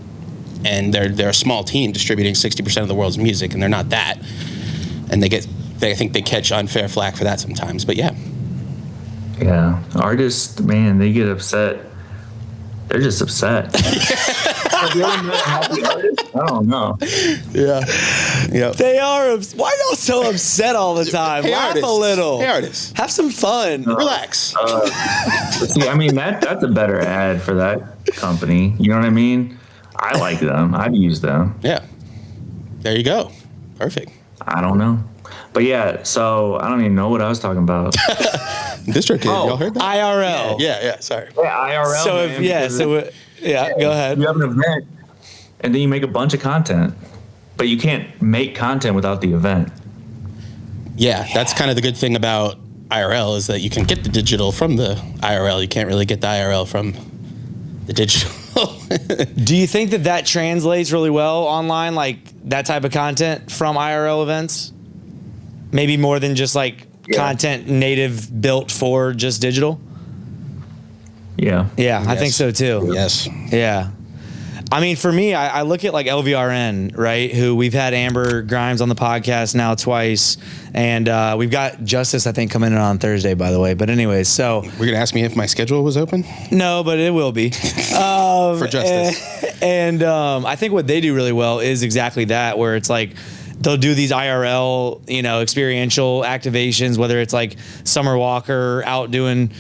and they're a small team distributing 60% of the world's music, and they're not that. And I think they catch unfair flack for that sometimes. But yeah. Yeah. Artists, man, they get upset. They're just upset. Have you ever met a happy artist? I don't know. Yeah. Yep. They are. Why y'all so upset all the time? Hey, Laugh artists. a little. Hey, artists. Have some fun. Relax. See, I mean, that's a better ad for that company. You know what I mean? I like them. I'd use them. Yeah. There you go. Perfect. I don't know. But yeah, so I don't even know what I was talking about. DistroKid, y'all heard that? IRL. Yeah, sorry. Yeah, IRL. So man, go ahead. You have an event, and then you make a bunch of content, but you can't make content without the event. Yeah, that's kind of the good thing about IRL is that you can get the digital from the IRL. You can't really get the IRL from the digital. Do you think that translates really well online, like that type of content from IRL events? Maybe more than just like content native built for just digital? Yeah. Yeah, I think so too. Yes. Yeah. I mean, for me, I look at like LVRN, right? Who we've had Amber Grimes on the podcast now twice. And we've got Justice, I think, coming in on Thursday, by the way. But anyways, so. We're going to ask me if my schedule was open? No, but it will be. For Justice. And I think what they do really well is exactly that, where it's like, they'll do these IRL, experiential activations, whether it's like Summer Walker out doing,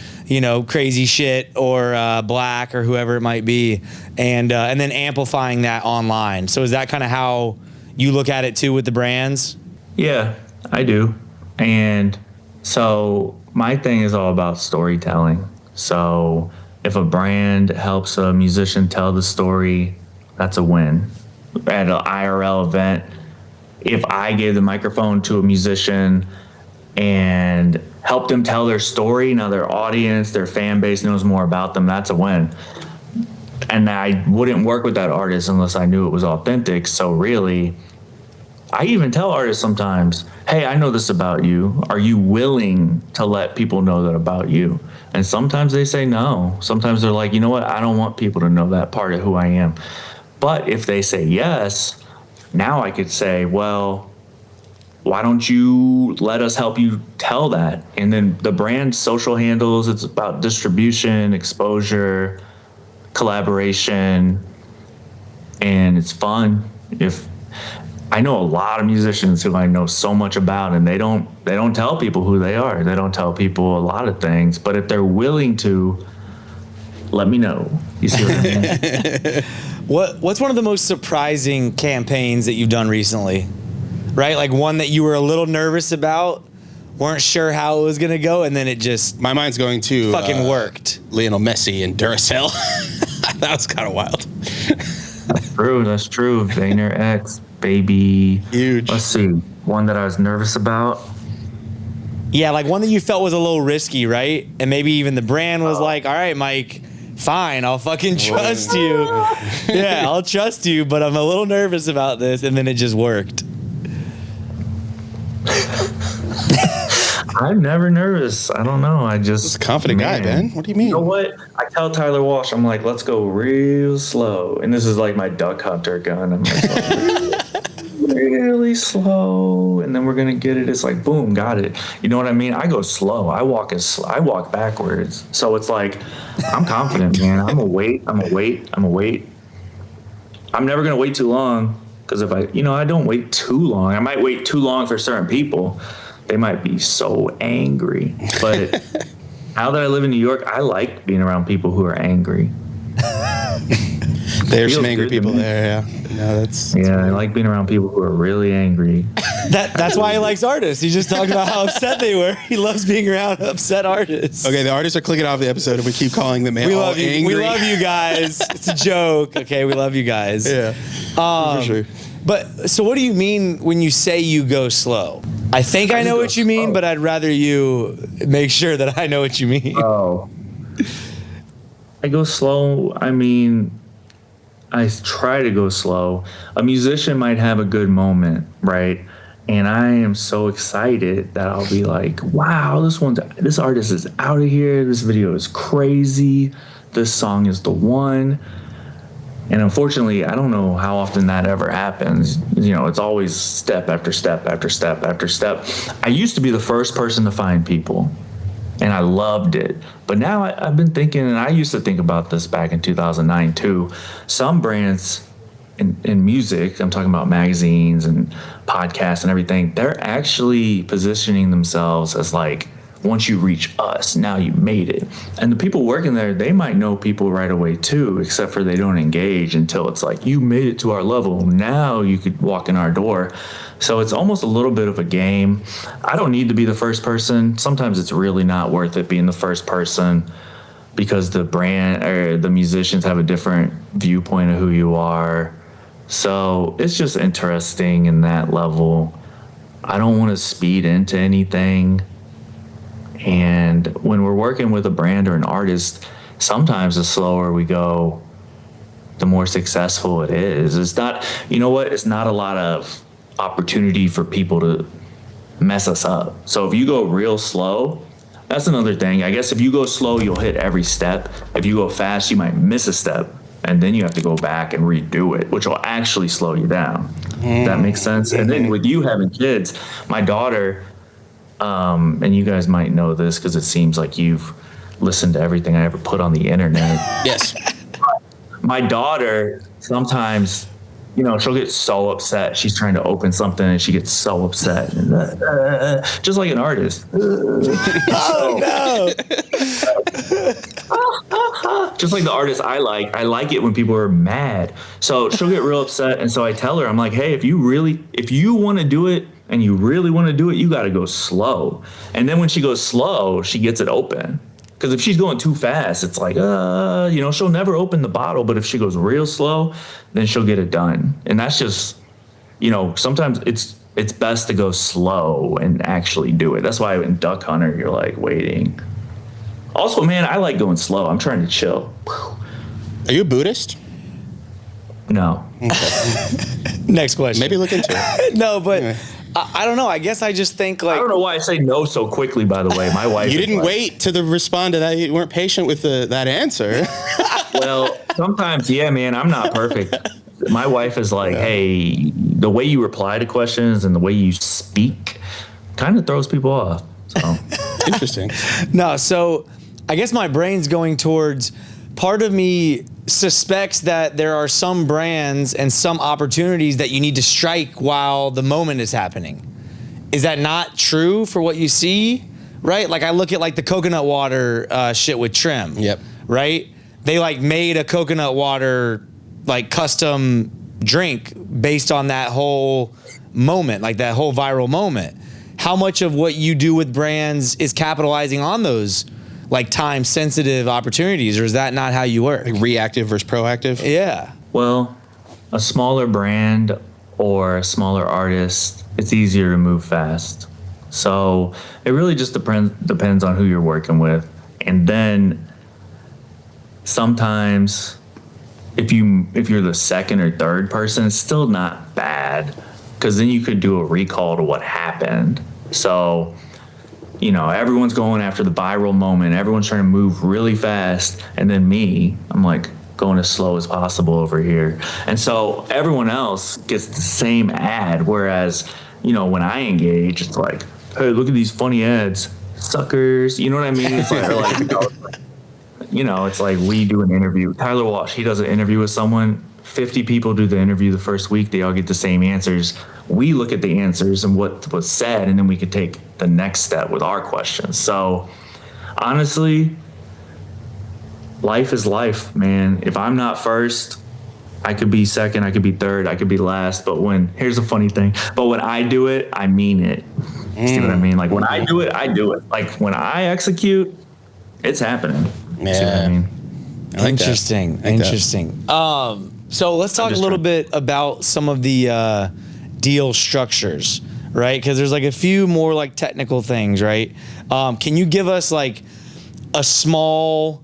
crazy shit, or Black or whoever it might be, and then amplifying that online. So is that kind of how you look at it too with the brands? Yeah, I do. And so my thing is all about storytelling. So if a brand helps a musician tell the story, that's a win. At an IRL event, if I gave the microphone to a musician and helped them tell their story, now their audience, their fan base knows more about them, that's a win. And I wouldn't work with that artist unless I knew it was authentic. So really, I even tell artists sometimes, hey, I know this about you. Are you willing to let people know that about you? And sometimes they say no. Sometimes they're like, you know what? I don't want people to know that part of who I am. But if they say yes, now I could say, well, why don't you let us help you tell that? And then the brand social handles, it's about distribution, exposure, collaboration, and it's fun. If I know a lot of musicians who I know so much about, and they don't tell people who they are. They don't tell people a lot of things. But if they're willing to, let me know. You see what I mean? What's one of the most surprising campaigns that you've done recently? Right, like one that you were a little nervous about, weren't sure how it was gonna go, and then it just My mind's going to fucking worked. Lionel Messi and Duracell. That was kind of wild. That's true. VaynerX, baby. Huge. Let's see. One that I was nervous about. Yeah, like one that you felt was a little risky, right? And maybe even the brand was like, all right, Mike, fine, I'll fucking trust you. Yeah, I'll trust you, but I'm a little nervous about this, and then it just worked. I'm never nervous. I don't know. I just a confident guy, man. What do you mean? You know what? I tell Tyler Walsh, I'm like, let's go real slow. And this is like my duck hunter gun. I'm like, really slow, and then we're gonna get it. It's like, boom, got it. You know what I mean? I go slow. I walk backwards. So it's like, I'm confident, man. I'm gonna wait. I'm never gonna wait too long. Because if I don't wait too long. I might wait too long for certain people. They might be so angry. But now that I live in New York, I like being around people who are angry. There's some angry people there, yeah. No, that's I like being around people who are really angry. That's why he likes artists. He just talked about how upset they were. He loves being around upset artists. Okay, the artists are clicking off the episode, and we keep calling them We all love you. angry. We love you guys. It's a joke. Okay, we love you guys. Yeah, for sure. But so what do you mean when you say you go slow? I think I know what you mean, but I'd rather you make sure that I know what you mean. Oh. I go slow. I mean, I try to go slow. A musician might have a good moment, right? And I am so excited that I'll be like, wow, this artist is out of here. This video is crazy. This song is the one. And unfortunately, I don't know how often that ever happens. You know, it's always step after step after step after step. I used to be the first person to find people, and I loved it. But now I've been thinking, and I used to think about this back in 2009 too. Some brands in music, I'm talking about magazines and podcasts and everything, they're actually positioning themselves as like, once you reach us, now you made it. And the people working there, they might know people right away too, except for they don't engage until it's like, you made it to our level. Now you could walk in our door. So it's almost a little bit of a game. I don't need to be the first person. Sometimes it's really not worth it being the first person because the brand or the musicians have a different viewpoint of who you are. So it's just interesting in that level. I don't want to speed into anything. And when we're working with a brand or an artist, sometimes the slower we go, the more successful it is. It's not, you know what? It's not a lot of opportunity for people to mess us up. So if you go real slow, that's another thing. I guess if you go slow, you'll hit every step. If you go fast, you might miss a step. And then you have to go back and redo it, which will actually slow you down. That makes sense? And then with you having kids, my daughter... and you guys might know this because it seems like you've listened to everything I ever put on the internet. Yes. My daughter, sometimes, you know, she'll get so upset. She's trying to open something and she gets so upset. And, just like an artist. Oh, no. Just like the artist I like it when people are mad. So she'll get real upset. And so I tell her, I'm like, hey, if you want to do it, and you really want to do it, you got to go slow. And then when she goes slow, she gets it open. Because if she's going too fast, it's like, she'll never open the bottle. But if she goes real slow, then she'll get it done. And that's just, sometimes it's best to go slow and actually do it. That's why in Duck Hunter, you're like waiting. Also, man, I like going slow. I'm trying to chill. Are you a Buddhist? No. Next question. Maybe look into it. No, but I don't know. I guess I just think like I don't know why I say no so quickly, by the way. My wife. You didn't wait to respond to that. You weren't patient with that answer. Well, sometimes, yeah, man, I'm not perfect. My wife is like, hey, the way you reply to questions and the way you speak kind of throws people off. So Interesting. No, so I guess my brain's going towards part of me suspects that there are some brands and some opportunities that you need to strike while the moment is happening. Is that not true for what you see? Right? Like I look at like the coconut water shit with Trim. Yep. Right? They like made a coconut water like custom drink based on that whole moment, like that whole viral moment. How much of what you do with brands is capitalizing on those like time sensitive opportunities, or is that not how you work? Like reactive versus proactive? Yeah. well, a smaller brand or a smaller artist, it's easier to move fast. So it really just depends on who you're working with. And then sometimes if you're the second or third person, it's still not bad, because then you could do a recall to what happened. So, everyone's going after the viral moment. Everyone's trying to move really fast. And then I'm like going as slow as possible over here. And so everyone else gets the same ad. Whereas, when I engage, it's like, hey, look at these funny ads, suckers. You know what I mean? It's it's like we do an interview. Tyler Walsh, he does an interview with someone. 50 people do the interview the first week. They all get the same answers. We look at the answers and what was said, and then we could take the next step with our questions. So honestly, life is life, man. If I'm not first, I could be second, I could be third, I could be last. But here's the funny thing. But when I do it, I mean it. See what I mean? Like when I do it, I do it. Like when I execute, it's happening. Yeah. See what I mean? I like Interesting. that. I like that. Interesting. So let's talk a little bit about some of the deal structures, right? Because there's like a few more like technical things, right? Can you give us like a small,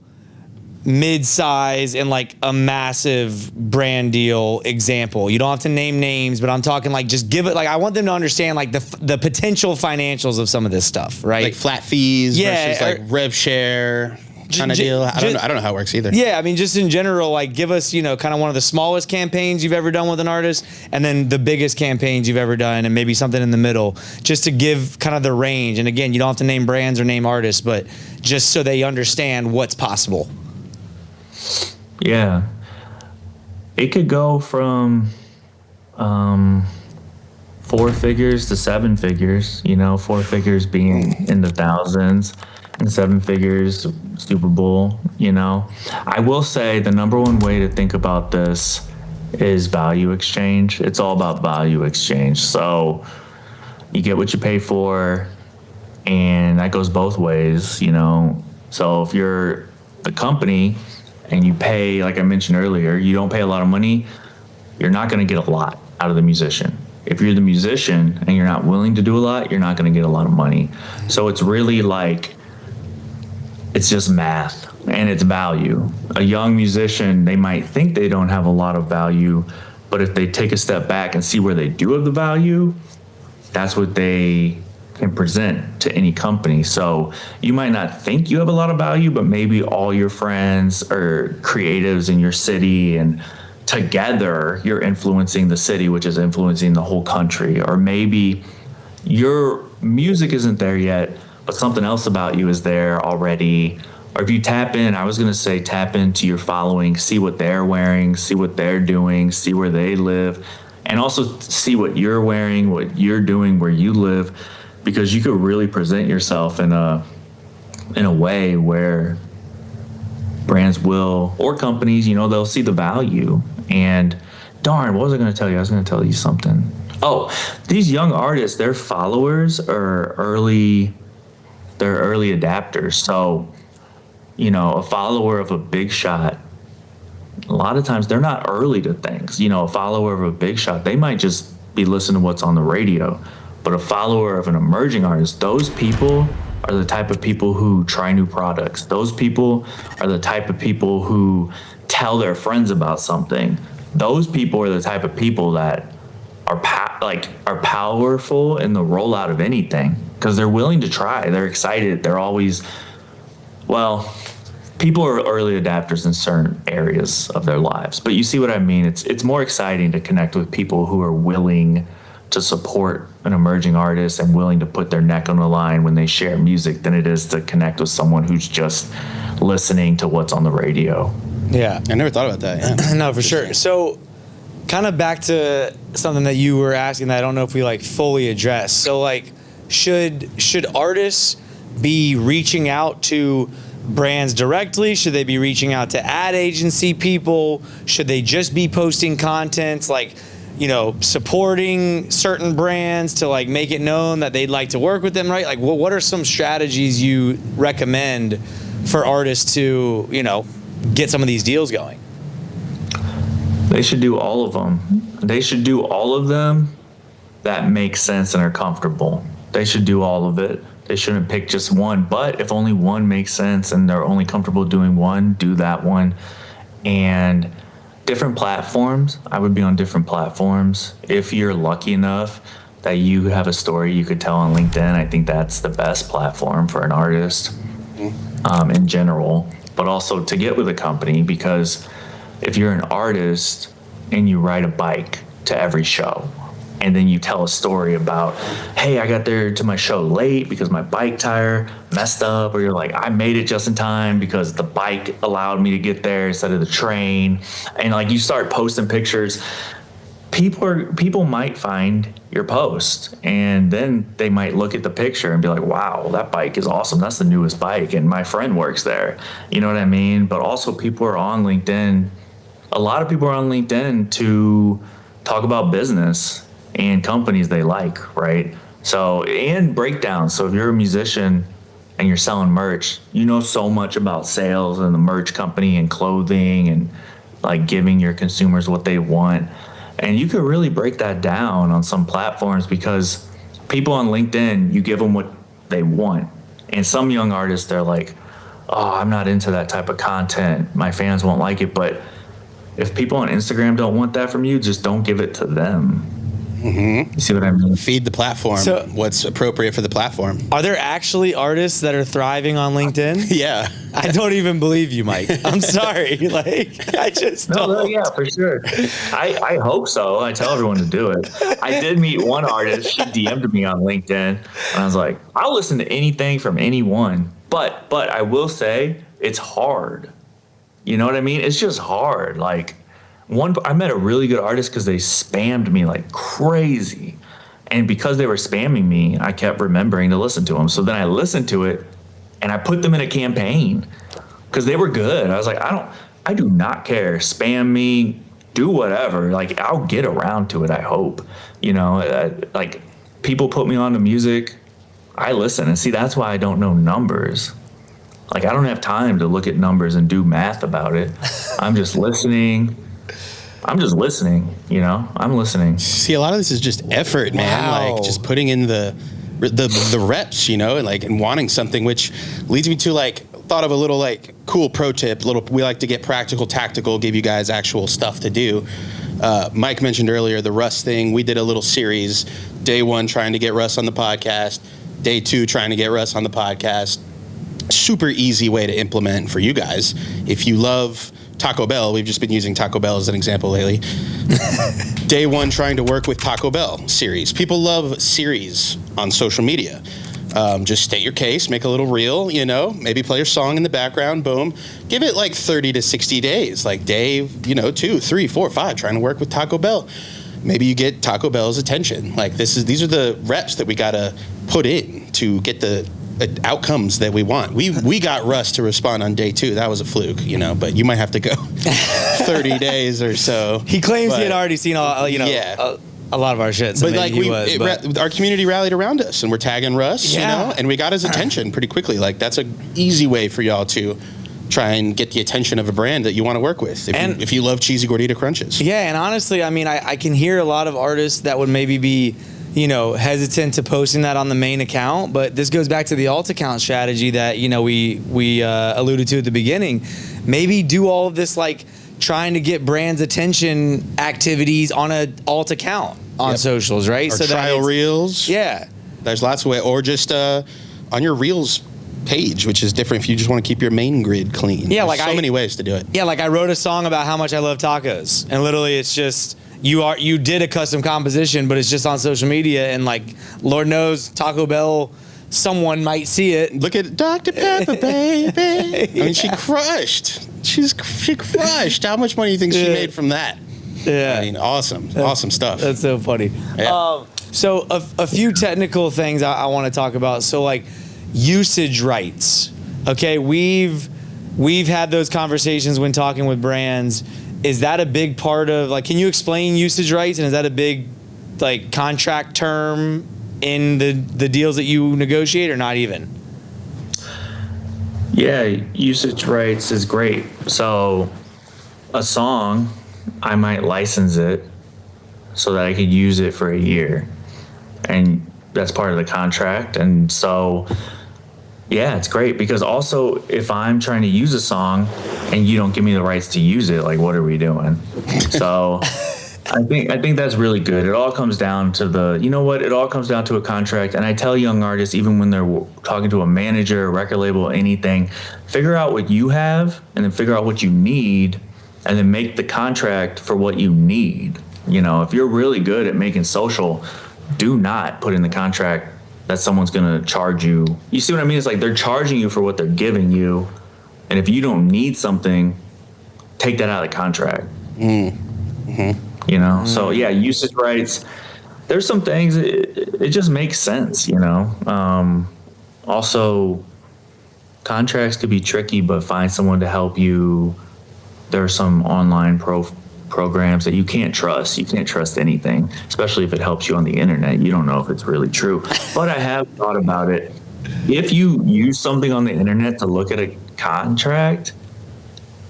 mid-size, and like a massive brand deal example? You don't have to name names, but I'm talking like just give it, like I want them to understand like the potential financials of some of this stuff, right? Like flat fees versus like rev share kind of deal. I don't know how it works either. Yeah, I mean, just in general, like give us, kind of one of the smallest campaigns you've ever done with an artist, and then the biggest campaigns you've ever done, and maybe something in the middle, just to give kind of the range. And again, you don't have to name brands or name artists, but just so they understand what's possible. Yeah. It could go from 4 figures to 7 figures, 4 figures being in the thousands and 7 figures Super Bowl. I will say the number one way to think about this is value exchange. It's all about value exchange. So you get what you pay for, and that goes both ways, So if you're the company and you pay, like I mentioned earlier, you don't pay a lot of money, you're not going to get a lot out of the musician. If you're the musician and you're not willing to do a lot, you're not going to get a lot of money. So it's really like, it's just math and it's value. A young musician, they might think they don't have a lot of value, but if they take a step back and see where they do have the value, that's what they can present to any company. So you might not think you have a lot of value, but maybe all your friends are creatives in your city, and together you're influencing the city, which is influencing the whole country. Or maybe your music isn't there yet, but something else about you is there already. Or if you tap into your following, see what they're wearing, see what they're doing, see where they live, and also see what you're wearing, what you're doing where you live, because you could really present yourself in a way where brands will, or companies, they'll see the value. And darn, what was I going to tell you? I was going to tell you something. Oh, these young artists, their followers are early adapters. So, a follower of a big shot, a lot of times they're not early to things. A follower of a big shot, they might just be listening to what's on the radio. But a follower of an emerging artist, those people are the type of people who try new products. Those people are the type of people who tell their friends about something. those people are the type of people that are powerful in the rollout of anything, because they're willing to try. They're excited. They're always, people are early adapters in certain areas of their lives, but you see what I mean? It's more exciting to connect with people who are willing to support an emerging artist and willing to put their neck on the line when they share music than it is to connect with someone who's just listening to what's on the radio. Yeah. I never thought about that. Yeah. No, for sure. So kind of back to something that you were asking that I don't know if we like fully addressed. So like, should artists be reaching out to brands directly? Should they be reaching out to ad agency people? Should they just be posting content like, supporting certain brands to like make it known that they'd like to work with them, right? Like what are some strategies you recommend for artists to, get some of these deals going? They should do all of them. They should do all of them that make sense and are comfortable. They should do all of it. They shouldn't pick just one. But if only one makes sense and they're only comfortable doing one, do that one. And different platforms, I would be on different platforms. If you're lucky enough that you have a story you could tell on LinkedIn, I think that's the best platform for an artist in general, but also to get with a company, because if you're an artist and you ride a bike to every show, and then you tell a story about, hey, I got there to my show late because my bike tire messed up, or you're like, I made it just in time because the bike allowed me to get there instead of the train, and like you start posting pictures, people might find your post, and then they might look at the picture and be like, wow, that bike is awesome. That's the newest bike, and my friend works there. You know what I mean? But also people are on LinkedIn. A lot of people are on LinkedIn to talk about business and companies they like, right? So, and breakdowns. So if you're a musician and you're selling merch, you know so much about sales and the merch company and clothing and like giving your consumers what they want. And you could really break that down on some platforms, because people on LinkedIn, you give them what they want. And some young artists, they're like, oh, I'm not into that type of content. My fans won't like it. But if people on Instagram don't want that from you, just don't give it to them. Mm-hmm. You see what I mean? Feed the platform what's appropriate for the platform. Are there actually artists that are thriving on LinkedIn? Yeah. I don't even believe you, Mike. I'm sorry. Like, I just don't. No, yeah, for sure. I hope so. I tell everyone to do it. I did meet one artist. She DM'd me on LinkedIn, and I was like, I'll listen to anything from anyone. But I will say it's hard. You know what I mean? It's just hard. Like, I met a really good artist because they spammed me like crazy. And because they were spamming me, I kept remembering to listen to them. So then I listened to it and I put them in a campaign because they were good. I was like, I do not care. Spam me, do whatever. Like, I'll get around to it, I hope. Like, people put me on to music. I listen. And see, that's why I don't know numbers. Like, I don't have time to look at numbers and do math about it. I'm just listening. I'm listening. See, a lot of this is just effort, man. Wow. Like just putting in the reps, and wanting something, which leads me to thought of a little cool pro tip. We like to get practical, tactical, give you guys actual stuff to do. Mike mentioned earlier the Russ thing. We did a little series. Day 1 trying to get Russ on the podcast. Day 2 trying to get Russ on the podcast. Super easy way to implement for you guys. If you love Taco Bell, we've just been using Taco Bell as an example lately. Day 1 trying to work with Taco Bell series. People love series on social media. Just state your case, make a little reel, maybe play your song in the background, boom. Give it 30 to 60 days, day 2, 3, 4, 5, trying to work with Taco Bell. Maybe you get Taco Bell's attention. These are the reps that we gotta put in to get the outcomes that we want. We got Russ to respond on day 2. That was a fluke, but you might have to go 30 days or so. He claims he had already seen all, a lot of our shit. So but our community rallied around us, and we're tagging Russ, and we got his attention pretty quickly. That's an easy way for y'all to try and get the attention of a brand that you want to work with. If you love cheesy gordita crunches. Yeah, and honestly, I can hear a lot of artists that would maybe be hesitant to posting that on the main account, but this goes back to the alt account strategy that we alluded to at the beginning. Maybe do all of this trying to get brands' attention activities on a alt account on socials, right? Or so trial reels. Yeah. There's lots of ways. Or just on your reels page, which is different if you just want to keep your main grid clean. Yeah, There's so many ways to do it. Yeah, like I wrote a song about how much I love tacos, and literally it's just you did a custom composition, but it's just on social media, and like Lord knows Taco Bell, someone might see it. Look at Dr. Pepper, baby. I mean, she crushed. She crushed. How much money do you think she made from that? Yeah, I mean, awesome stuff. That's so funny. Yeah. So a few technical things I want to talk about. So like usage rights. Okay, we've had those conversations when talking with brands. Is that a big part of, like, can you explain usage rights, and is that a big like contract term in the deals that you negotiate, or not even? Yeah, usage rights is great. So a song, I might license it so that I could use it for a year. And that's part of the contract. And so, yeah, it's great, because also if I'm trying to use a song and you don't give me the rights to use it, like, what are we doing? So I think that's really good. It all comes down to it all comes down to a contract. And I tell young artists, even when they're talking to a manager, a record label, anything, figure out what you have and then figure out what you need, and then make the contract for what you need. If you're really good at making social, do not put in the contract that someone's going to charge you. You see what I mean? It's like they're charging you for what they're giving you. And if you don't need something, take that out of the contract. Mm-hmm. So yeah, usage rights. There's some things, it just makes sense, Also, contracts could be tricky, but find someone to help you. There are some online programs that you can't trust. You can't trust anything, especially if it helps you on the internet. You don't know if it's really true. But I have thought about it. If you use something on the internet to look at a contract,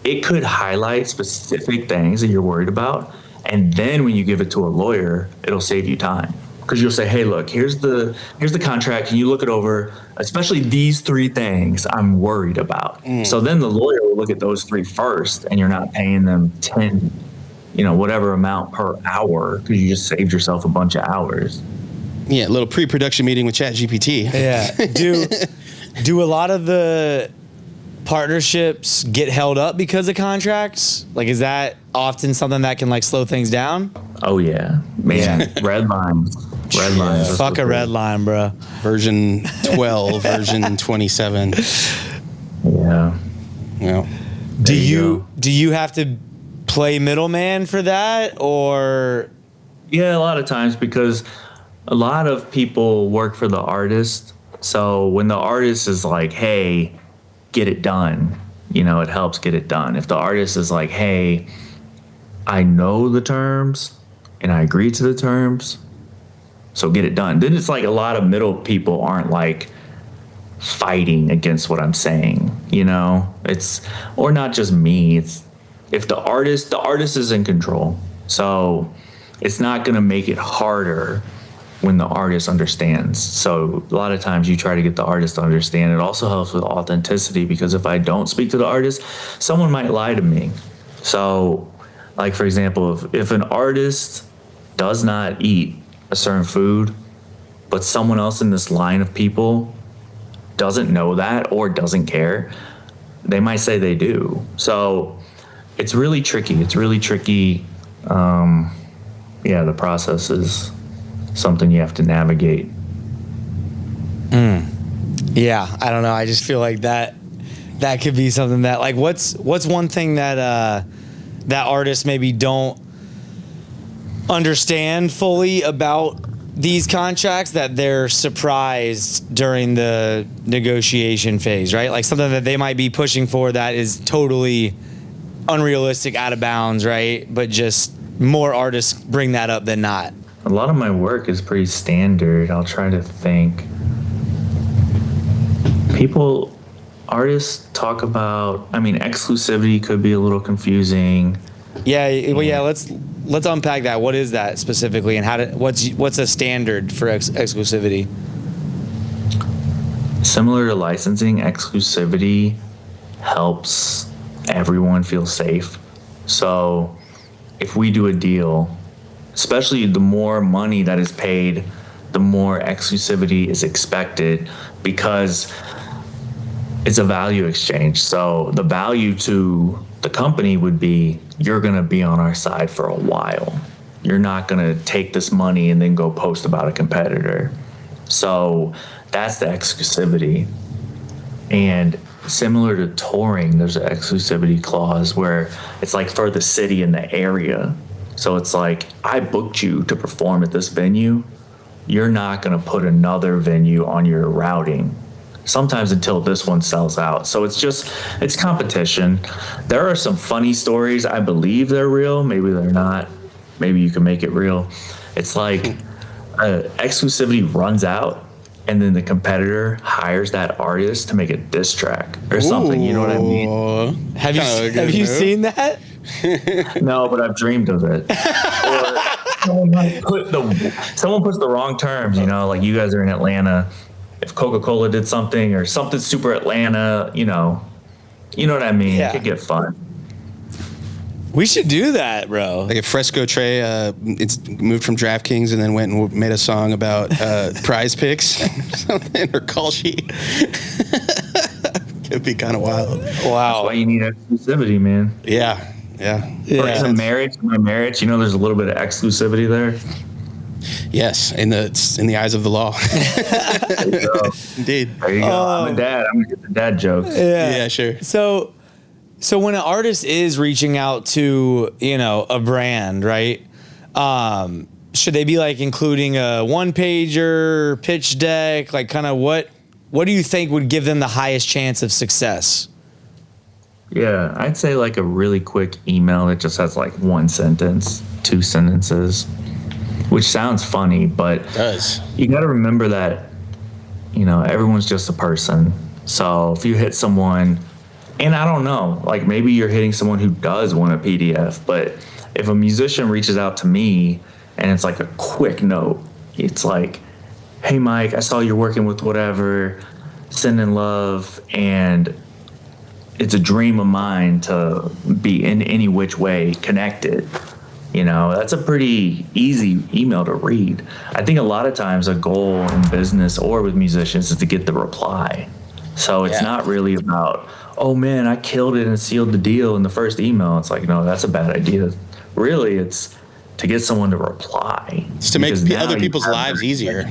it could highlight specific things that you're worried about. And then when you give it to a lawyer, it'll save you time. Because you'll say, hey, look, here's the contract. Can you look it over? Especially these 3 things I'm worried about. So then the lawyer will look at those 3 first, and you're not paying them 10, whatever amount per hour, because you just saved yourself a bunch of hours. Yeah, a little pre-production meeting with ChatGPT. Yeah. Do a lot of the partnerships get held up because of contracts? Like, is that often something that can like slow things down? Oh yeah, man. Red lines. Fuck a red line, bro. Version 12, version 27. Yeah. Do you have to play middleman for that, or? Yeah, a lot of times, because a lot of people work for the artist. So when the artist is like, hey, get it done, it helps get it done. If the artist is like, hey, I know the terms and I agree to the terms, so get it done. Then it's like a lot of middle people aren't like fighting against what I'm saying, It's, or not just me. It's, if the artist is in control. So it's not going to make it harder when the artist understands. So a lot of times you try to get the artist to understand. It also helps with authenticity, because if I don't speak to the artist, someone might lie to me. So, like, for example, if an artist does not eat a certain food, but someone else in this line of people doesn't know that or doesn't care, they might say they do. So it's really tricky. The process is something you have to navigate. Yeah, I don't know. I just feel like that could be something that, like, what's one thing that that artists maybe don't understand fully about these contracts, that they're surprised during the negotiation phase, right? Like something that they might be pushing for that is totally unrealistic, out of bounds, right? But just more artists bring that up than not. A lot of my work is pretty standard. I'll try to think. Artists talk about, exclusivity could be a little confusing. Yeah, well, yeah, let's unpack that. What is that specifically, and what's a standard for exclusivity? Similar to licensing, exclusivity helps everyone feel safe. So if we do a deal, especially the more money that is paid, the more exclusivity is expected, because it's a value exchange. So the value to the company would be, you're going to be on our side for a while. You're not going to take this money and then go post about a competitor. So that's the exclusivity. And similar to touring, there's an exclusivity clause where it's like for the city and the area. So it's like, I booked you to perform at this venue. You're not going to put another venue on your routing, sometimes until this one sells out. So it's competition. There are some funny stories. I believe they're real. Maybe they're not. Maybe you can make it real. It's like exclusivity runs out, and then the competitor hires that artist to make a diss track or something. You know what I mean? Have you seen that? No, but I've dreamed of it. Or someone puts the wrong terms, like you guys are in Atlanta. If Coca-Cola did something or something super Atlanta, you know what I mean? Yeah. It could get fun. We should do that, bro. Like if Fresco Trey, it's moved from DraftKings and then went and made a song about prize picks or something, or call sheet. It'd be kind of wild. Wow. That's why you need exclusivity, man. Yeah. For my marriage, there's a little bit of exclusivity there. Yes, in the eyes of the law. There you go. Indeed. There you go. I'm a dad. I'm gonna get the dad jokes. Yeah, sure. So when an artist is reaching out to, a brand, right? Should they be like including a one-pager, pitch deck? Like kind of what do you think would give them the highest chance of success? Yeah, I'd say like a really quick email that just has like one sentence, 2 sentences, which sounds funny, but It does. you got to remember that, everyone's just a person. So if you hit someone, and I don't know, like maybe you're hitting someone who does want a PDF, but if a musician reaches out to me and it's like a quick note, it's like, hey, Mike, I saw you're working with whatever, sending love, and it's a dream of mine to be in any which way connected. That's a pretty easy email to read. I think a lot of times a goal in business or with musicians is to get the reply. So it's not really about, oh man, I killed it and sealed the deal in the first email. It's like, no, that's a bad idea. Really, it's to get someone to reply. It's to make other people's lives easier.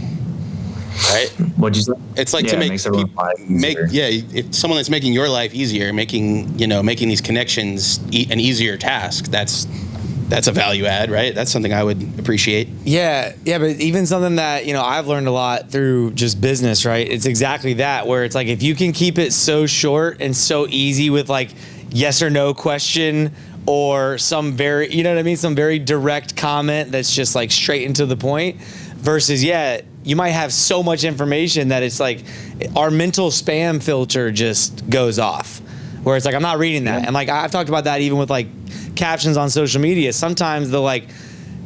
Right? What'd you say? It's like to make if someone that's making your life easier, making these connections an easier task, that's a value add, right? That's something I would appreciate. Yeah, but even something that, I've learned a lot through just business, right? It's exactly that, where it's like if you can keep it so short and so easy with like yes or no question or some very, some very direct comment that's just like straight into the point versus, you might have so much information that it's like our mental spam filter just goes off where it's like, I'm not reading that. And like, I've talked about that even with like captions on social media. Sometimes the like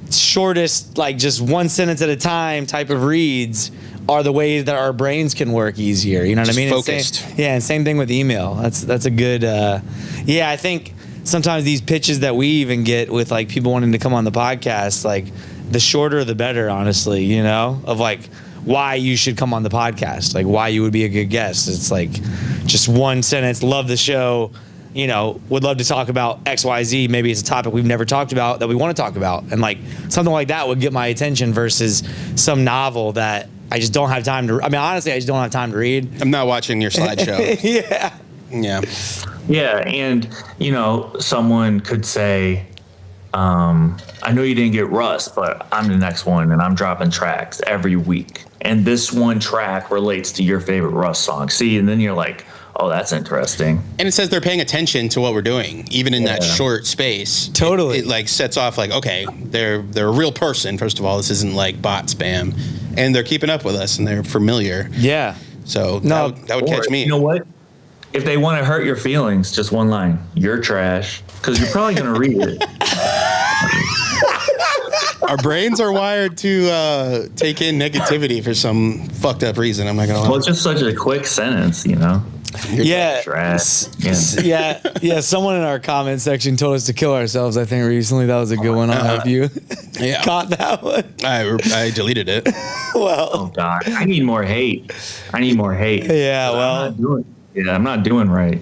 shortest, like just one sentence at a time type of reads are the ways that our brains can work easier. You know what I mean? Focused. And same thing with email. That's a good, I think sometimes these pitches that we even get with like people wanting to come on the podcast, like the shorter the better, honestly, of like why you should come on the podcast, like why you would be a good guest. It's like just one sentence, love the show, would love to talk about XYZ. Maybe it's a topic we've never talked about that we want to talk about. And like something like that would get my attention versus some novel that I just don't have time to, honestly, I just don't have time to read. I'm not watching your slideshow. Yeah, and someone could say, I know you didn't get Rust, but I'm the next one, and I'm dropping tracks every week. And this one track relates to your favorite Rust song. See, and then you're like, oh, that's interesting. And it says they're paying attention to what we're doing, even in that short space. Totally. It like sets off like, okay, they're a real person, first of all. This isn't like bot spam. And they're keeping up with us, and they're familiar. Yeah. So that would catch me. You know what? If they want to hurt your feelings, just one line. You're trash. Because you're probably going to read it. Our brains are wired to take in negativity for some fucked up reason. I'm not going to lie. Well, it's just such a quick sentence, Yeah. Trash. Yeah. Someone in our comment section told us to kill ourselves, I think, recently. That was a good one. I don't know if you caught that one. I deleted it. Well. Oh God, I need more hate. Yeah, well. I'm not doing right.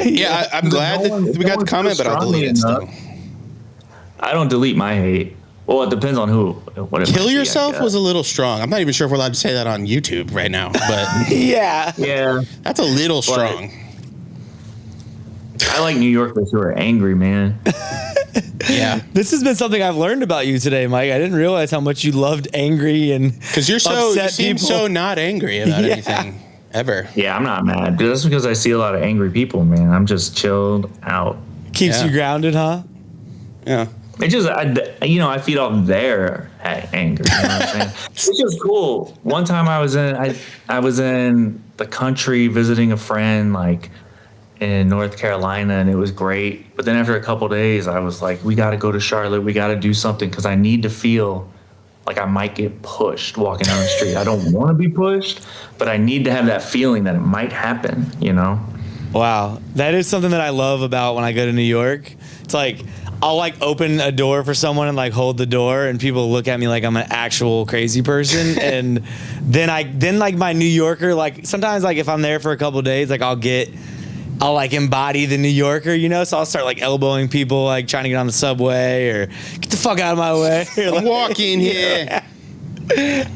Yeah, I'm glad that we got the comment, but I'll delete it still. I don't delete my hate. Well, it depends on who. What it Kill might be, yourself was a little strong. I'm not even sure if we're allowed to say that on YouTube right now, but Yeah. that's a little strong. I like New Yorkers who are angry, man. Yeah. This has been something I've learned about you today, Mike. I didn't realize how much you loved angry and Because you seem so not angry about anything ever. Yeah, I'm not mad. Just because I see a lot of angry people, man. I'm just chilled out. Keeps you grounded, huh? Yeah. It just, I feed off their anger. You know what I'm saying? It's just cool. One time I was in the country visiting a friend, like in North Carolina, and it was great. But then after a couple of days, I was like, we got to go to Charlotte. We got to do something because I need to feel like I might get pushed walking down the street. I don't want to be pushed, but I need to have that feeling that it might happen, you know? Wow. That is something that I love about when I go to New York. It's like, I'll like open a door for someone and like hold the door and people look at me like I'm an actual crazy person. And then like my New Yorker, like sometimes like if I'm there for a couple of days, like I'll like embody the New Yorker, you know? So I'll start like elbowing people, like trying to get on the subway or get the fuck out of my way. I'm walking here.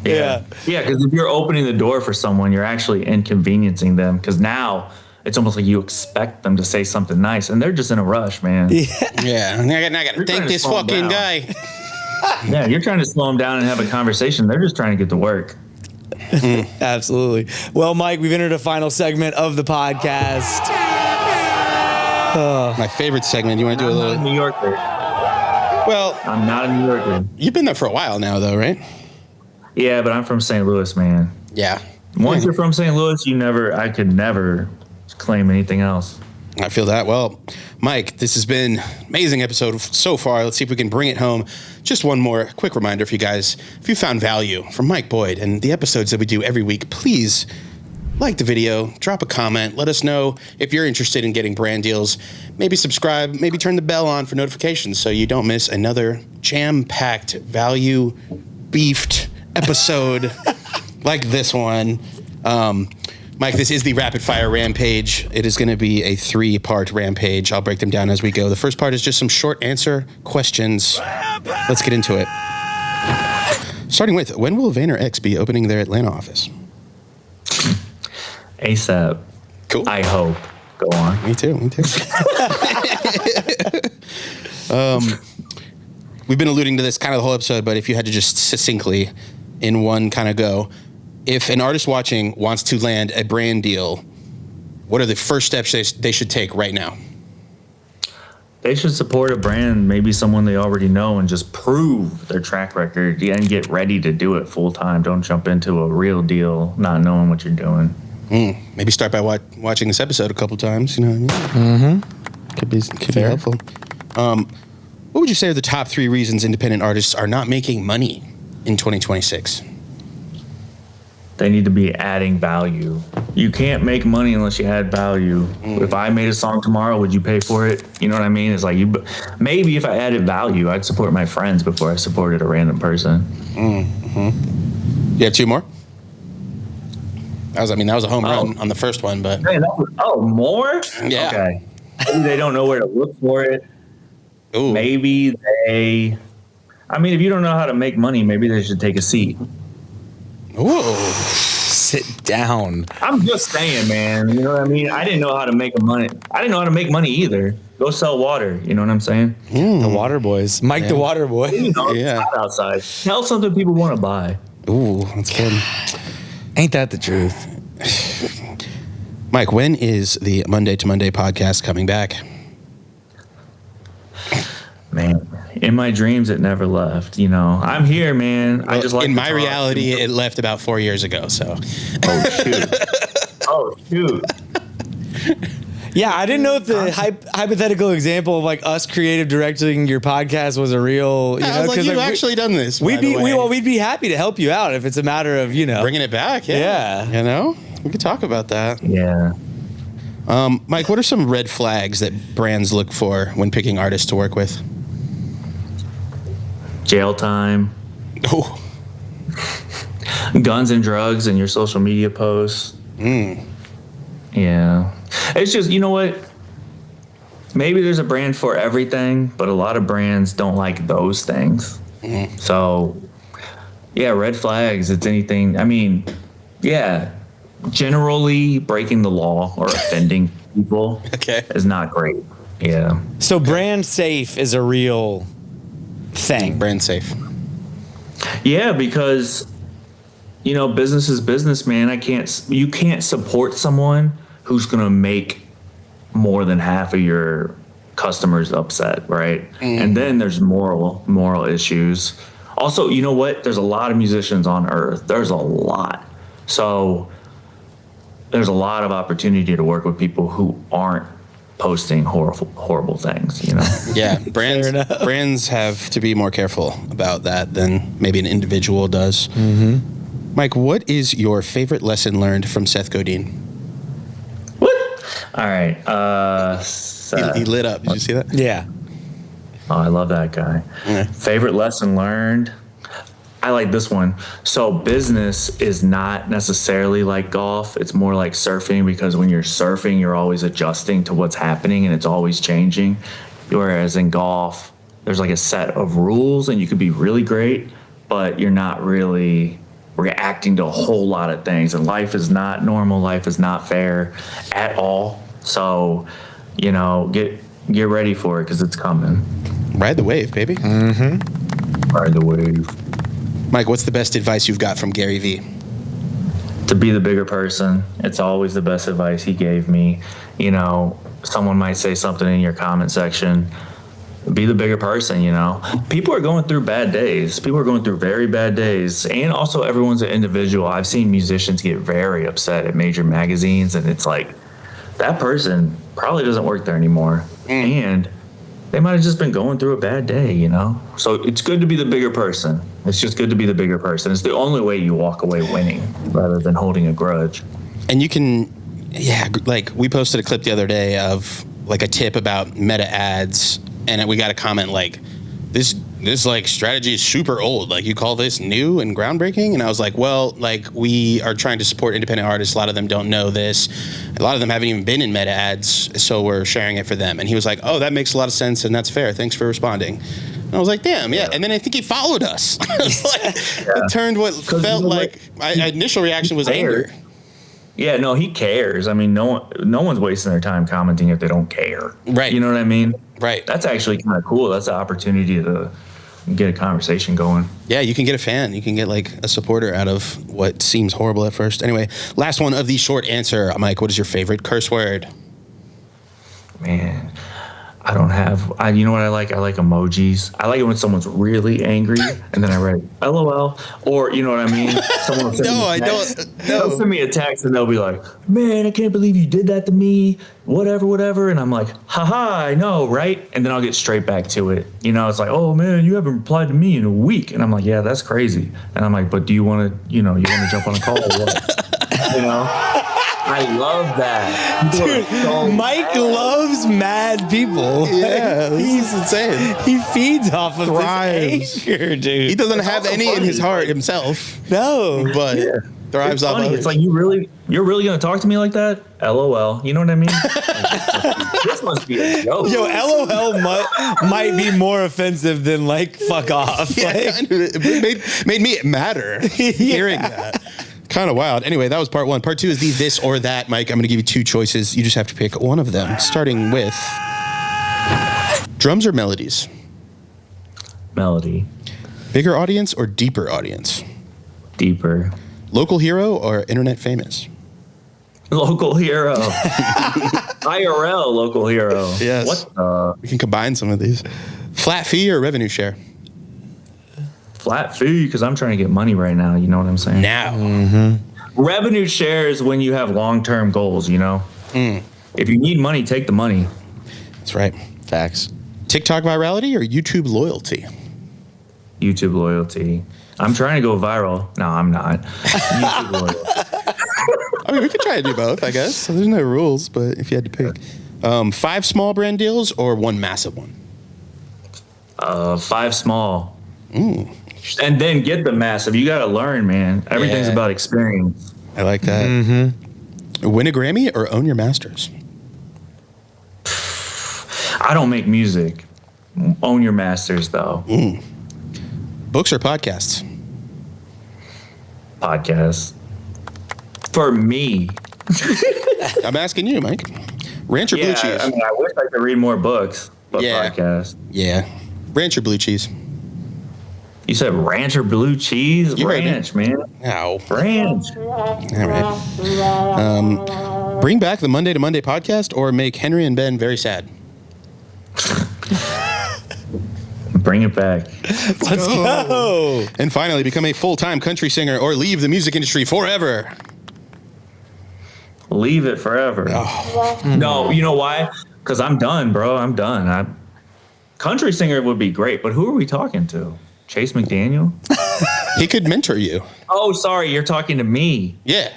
Yeah. Yeah, because if you're opening the door for someone, you're actually inconveniencing them because now it's almost like you expect them to say something nice, and they're just in a rush, man. Yeah. I got to thank this fucking guy. Yeah, you're trying to slow them down and have a conversation. They're just trying to get to work. Absolutely. Well, Mike, we've entered a final segment of the podcast. My favorite segment. You want to do a little? I'm not a New Yorker. Well, I'm not a New Yorker. You've been there for a while now, though, right? Yeah, but I'm from St. Louis, man. Yeah. Once you're from St. Louis, I could never claim anything else. I feel that. Well, Mike, this has been an amazing episode so far. Let's see if we can bring it home. Just one more quick reminder for you guys. If you found value from Mike Boyd and the episodes that we do every week, please like the video, drop a comment, let us know if you're interested in getting brand deals. Maybe subscribe, maybe turn the bell on for notifications so you don't miss another jam-packed, value-beefed episode like this one. Mike, this is the Rapid Fire Rampage. It is going to be a 3-part rampage. I'll break them down as we go. The first part is just some short answer questions. Let's get into it. Starting with, when will VaynerX be opening their Atlanta office? ASAP. Cool. I hope. Go on. Me too. We've been alluding to this kind of the whole episode, but if you had to just succinctly, in one kind of go, if an artist watching wants to land a brand deal, what are the first steps they should take right now? They should support a brand, maybe someone they already know, and just prove their track record and get ready to do it full time. Don't jump into a real deal not knowing what you're doing. Maybe start by watching this episode a couple times. You know what I mean? Could be helpful. What would you say are the top 3 reasons independent artists are not making money in 2026? They need to be adding value. You can't make money unless you add value. If I made a song tomorrow, would you pay for it? You know what I mean? It's like maybe if I added value, I'd support my friends before I supported a random person. You have 2 more? That was a home run on the first one, but Hey, more? Yeah. Okay. Maybe they don't know where to look for it. Ooh. Maybe if you don't know how to make money, maybe they should take a seat. Ooh. Sit down. I'm just saying, man. You know what I mean? I didn't know how to make money. I didn't know how to make money either. Go sell water. You know what I'm saying? The Water Boys. Mike the Water Boy. You know, Yeah. it's hot outside. Tell something people want to buy. Ooh, that's good. Ain't that the truth? Mike, when is the Monday to Monday podcast coming back? Man, in my dreams, it never left. You know, I'm here, man. I just like in to my talk. reality, it left about 4 years ago. So, Oh shoot. Yeah, I didn't know if the hypothetical example of like us creative directing your podcast was a real. I was like, you've actually done this. We'd be happy to help you out if it's a matter of bringing it back. Yeah. You know, we could talk about that. Yeah. Mike, what are some red flags that brands look for when picking artists to work with? Jail time. Oh. Guns and drugs in your social media posts. Yeah. It's just, you know what? Maybe there's a brand for everything, but a lot of brands don't like those things. So, yeah, red flags, it's anything. I mean, yeah, generally breaking the law or offending people is not great. Yeah. So brand safe is a real thing. Brand safe. Yeah, because you know, business is business, man. You can't support someone who's going to make more than half of your customers upset, right? And then there's moral issues. Also, you know what? There's a lot of musicians on earth. There's a lot. So there's a lot of opportunity to work with people who aren't posting horrible things, you know? Yeah, brands have to be more careful about that than maybe an individual does. Mike, what is your favorite lesson learned from Seth Godin? What? All right. He lit up. Did you see that? Yeah. Oh, I love that guy. Yeah. Favorite lesson learned? I like this one. So business is not necessarily like golf. It's more like surfing, because when you're surfing, you're always adjusting to what's happening and it's always changing. Whereas in golf, there's like a set of rules and you could be really great, but you're not really reacting to a whole lot of things. And life is not normal. Life is not fair at all. So, you know, get ready for it because it's coming. Ride the wave, baby. Ride the wave. Mike, what's the best advice you've got from Gary Vee? To be the bigger person. It's always the best advice he gave me. You know, someone might say something in your comment section. Be the bigger person, you know. People are going through bad days. People are going through very bad days. And also everyone's an individual. I've seen musicians get very upset at major magazines, and it's like, that person probably doesn't work there anymore. And they might have just been going through a bad day, you know? So it's good to be the bigger person. It's just good to be the bigger person. It's the only way you walk away winning rather than holding a grudge. And you can, like we posted a clip the other day of like a tip about meta ads, and we got a comment like, this like strategy is super old. Like, you call this new and groundbreaking? And I was like, well, like, we are trying to support independent artists. A lot of them don't know this. A lot of them haven't even been in meta ads, so we're sharing it for them. And he was like, oh, that makes a lot of sense, and that's fair. Thanks for responding. And I was like, damn, yeah. And then I think he followed us. It turned what felt like my initial reaction was anger. Yeah, no, he cares. I mean, no one's wasting their time commenting if they don't care. Right. You know what I mean? Right. That's actually kind of cool. That's an opportunity to get a conversation going. Yeah, you can get a fan. You can get like a supporter out of what seems horrible at first. Anyway, last one of the short answer. Mike, what is your favorite curse word? Man, I don't have, you know what I like? I like emojis. I like it when someone's really angry and then I write LOL, or you know what I mean? Someone will send me a text. They'll send me a text and they'll be like, man, I can't believe you did that to me, whatever. And I'm like, haha, I know, right? And then I'll get straight back to it. You know, it's like, oh man, you haven't replied to me in a week. And I'm like, yeah, that's crazy. And I'm like, but do you want to, you want to jump on a call or what? You know? I love that. Dude, Mike loves mad people. Yeah, he's insane. He feeds off of this anger, dude. He doesn't have any in his heart himself. No, but thrives off others. It's like, you're really gonna talk to me like that? LOL. You know what I mean? This must be a joke. Yo, LOL might be more offensive than like fuck off. Yeah, Like, it made me matter hearing that. Kind of wild. Anyway, that was part one. Part two is the this or that. Mike, I'm going to give you two choices. You just have to pick one of them, starting with drums or melodies? Melody. Bigger audience or deeper audience? Deeper. Local hero or internet famous? Local hero. IRL local hero. Yes. What? We can combine some of these. Flat fee or revenue share? Flat fee, because I'm trying to get money right now. You know what I'm saying? Now. Mm-hmm. Revenue share is when you have long-term goals, you know? If you need money, take the money. That's right. facts. TikTok virality or YouTube loyalty? YouTube loyalty. I'm trying to go viral. No, I'm not. YouTube loyalty. I mean, we could try to do both, I guess. There's no rules, but if you had to pick. 5 small brand deals or 1 massive one? 5 small. And then get the massive. You got to learn, man. Everything's about experience. I like that. Win a Grammy or own your masters? I don't make music. Own your masters, though. Books or podcasts? Podcasts. For me. I'm asking you, Mike. Ranch or blue cheese? I mean, I wish I could read more books, but podcasts. Yeah. Ranch or blue cheese? You said ranch or blue cheese? You ranch, man. Ow. Ranch. All right. Bring back the Monday to Monday podcast or make Henry and Ben very sad? Bring it back. Let's go. And finally, become a full-time country singer or leave the music industry forever. Leave it forever. No, you know why? Because I'm done, bro. I'm done. Country singer would be great, but who are we talking to? Chase McDaniel? He could mentor you. Oh, sorry. You're talking to me. Yeah.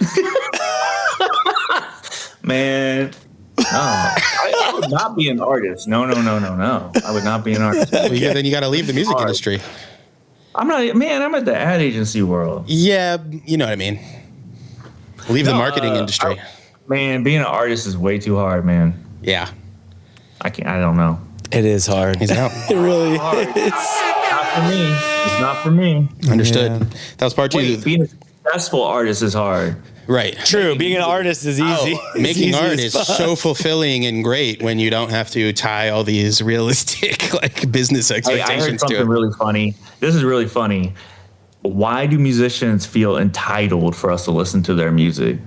Man. No. I would not be an artist. No. I would not be an artist. Well, then you got to leave the music industry. I'm at the ad agency world. Yeah, you know what I mean. Leave the marketing industry. Man, being an artist is way too hard, man. Yeah. I don't know. It is hard. He's out. It really is. Not for me. It's not for me. Understood. Yeah. That was part 2. Wait, being a successful artist is hard. Right. True. Being an artist is easy. Making It's art easy is as fuck. so fulfilling and great when you don't have to tie all these realistic like business Hey, I heard expectations to something it. really funny. This is really funny. Why do musicians feel entitled for us to listen to their music?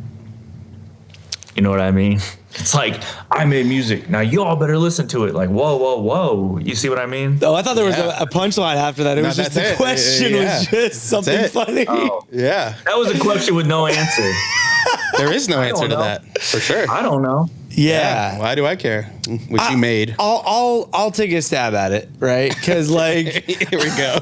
You know what I mean? It's like, I made music. Now you all better listen to it. Like, whoa. You see what I mean? Oh, I thought there was a punchline after that. It was just the question was just something funny. Oh, Yeah. that was a question with no answer. There is no answer to know. that. For sure. I don't know. Yeah. Why do I care? What you made. I'll take a stab at it, right? Because like Here we go.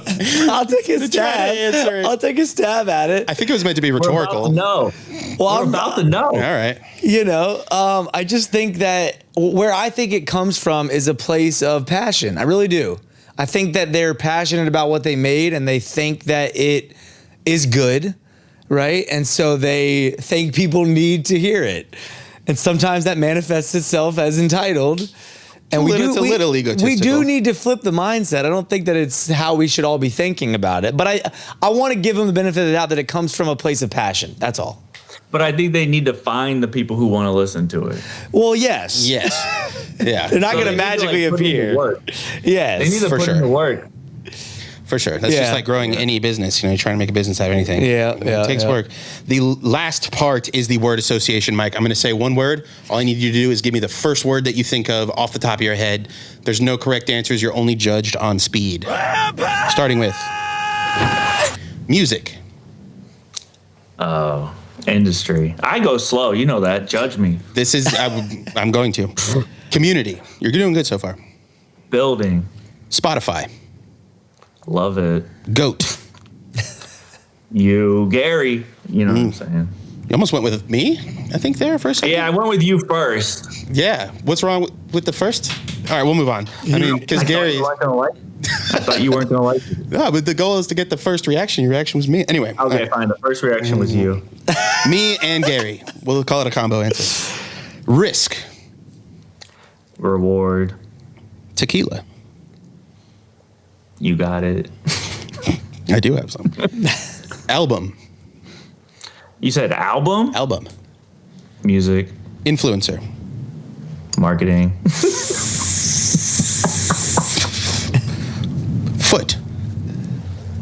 I'll take a Try to stab. answer it. I'll take a stab at it. I think it was meant to be rhetorical. No. Well, We're about to know. All right. You know, I just think that where I think it comes from is a place of passion. I really do. I think that they're passionate about what they made and they think that it is good, right? And so they think people need to hear it. And sometimes that manifests itself as entitled. And It's a little egotistical. We do need to flip the mindset. I don't think that it's how we should all be thinking about it. But I want to give them the benefit of the doubt that it comes from a place of passion. That's all. But I think they need to find the people who want to listen to it. Well, yes. Yes. Yeah. They're not So going to they need to, magically put in the appear. work. Yes. They need to For put sure. in the work. For sure. That's just Yeah. like growing any business, you know, trying to make a business out of anything. It takes work. The last part is the word association, Mike. I'm going to say one word. All I need you to do is give me the first word that you think of off the top of your head. There's no correct answers. You're only judged on speed. Starting with music. Industry. I go slow. You know that. Judge me. This is, I'm going to. Community. You're doing good so far. Building. Spotify. Love it. GOAT. You, Gary. You know what I'm saying? You almost went with me, I think, there for a second. Yeah, I went with you first. Yeah. What's wrong with the first? All right, we'll move on. I mean, because Gary. I thought you weren't gonna like it. No, but the goal is to get the first reaction. Your reaction was me. Anyway. all Okay, right. fine. The first reaction was you. Me and Gary. We'll call it a combo answer. Risk. Reward. Tequila. You got it. I do have some. Album. You said album? Album. Music. Influencer. Marketing. Foot.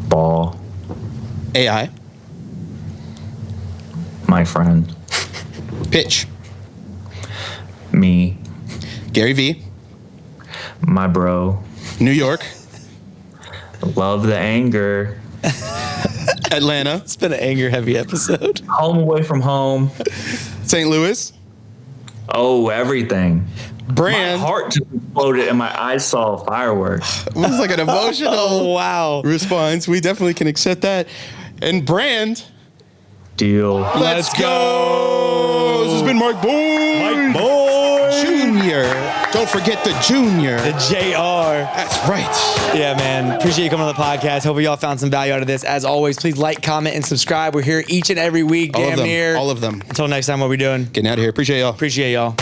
Ball. AI. My friend. Pitch. Me. Gary V. My bro. New York. Love the anger. Atlanta. It's been an anger heavy episode. Home away from home. St. Louis. Oh, everything. My Brand. heart just exploded and my eyes saw fireworks. It was like an emotional Oh, wow. response. We definitely can accept that. And brand. deal. Let's go. This has been Mike Boyd. Mike Boyd. Junior. Don't forget the Junior. The JR. That's right. Yeah, man. Appreciate you coming on the podcast. Hope y'all found some value out of this. As always, please like, comment, and subscribe. We're here each and every week, All of damn them. near. All of them. Until next time, what we doing? Getting out of here. Appreciate y'all. Appreciate y'all.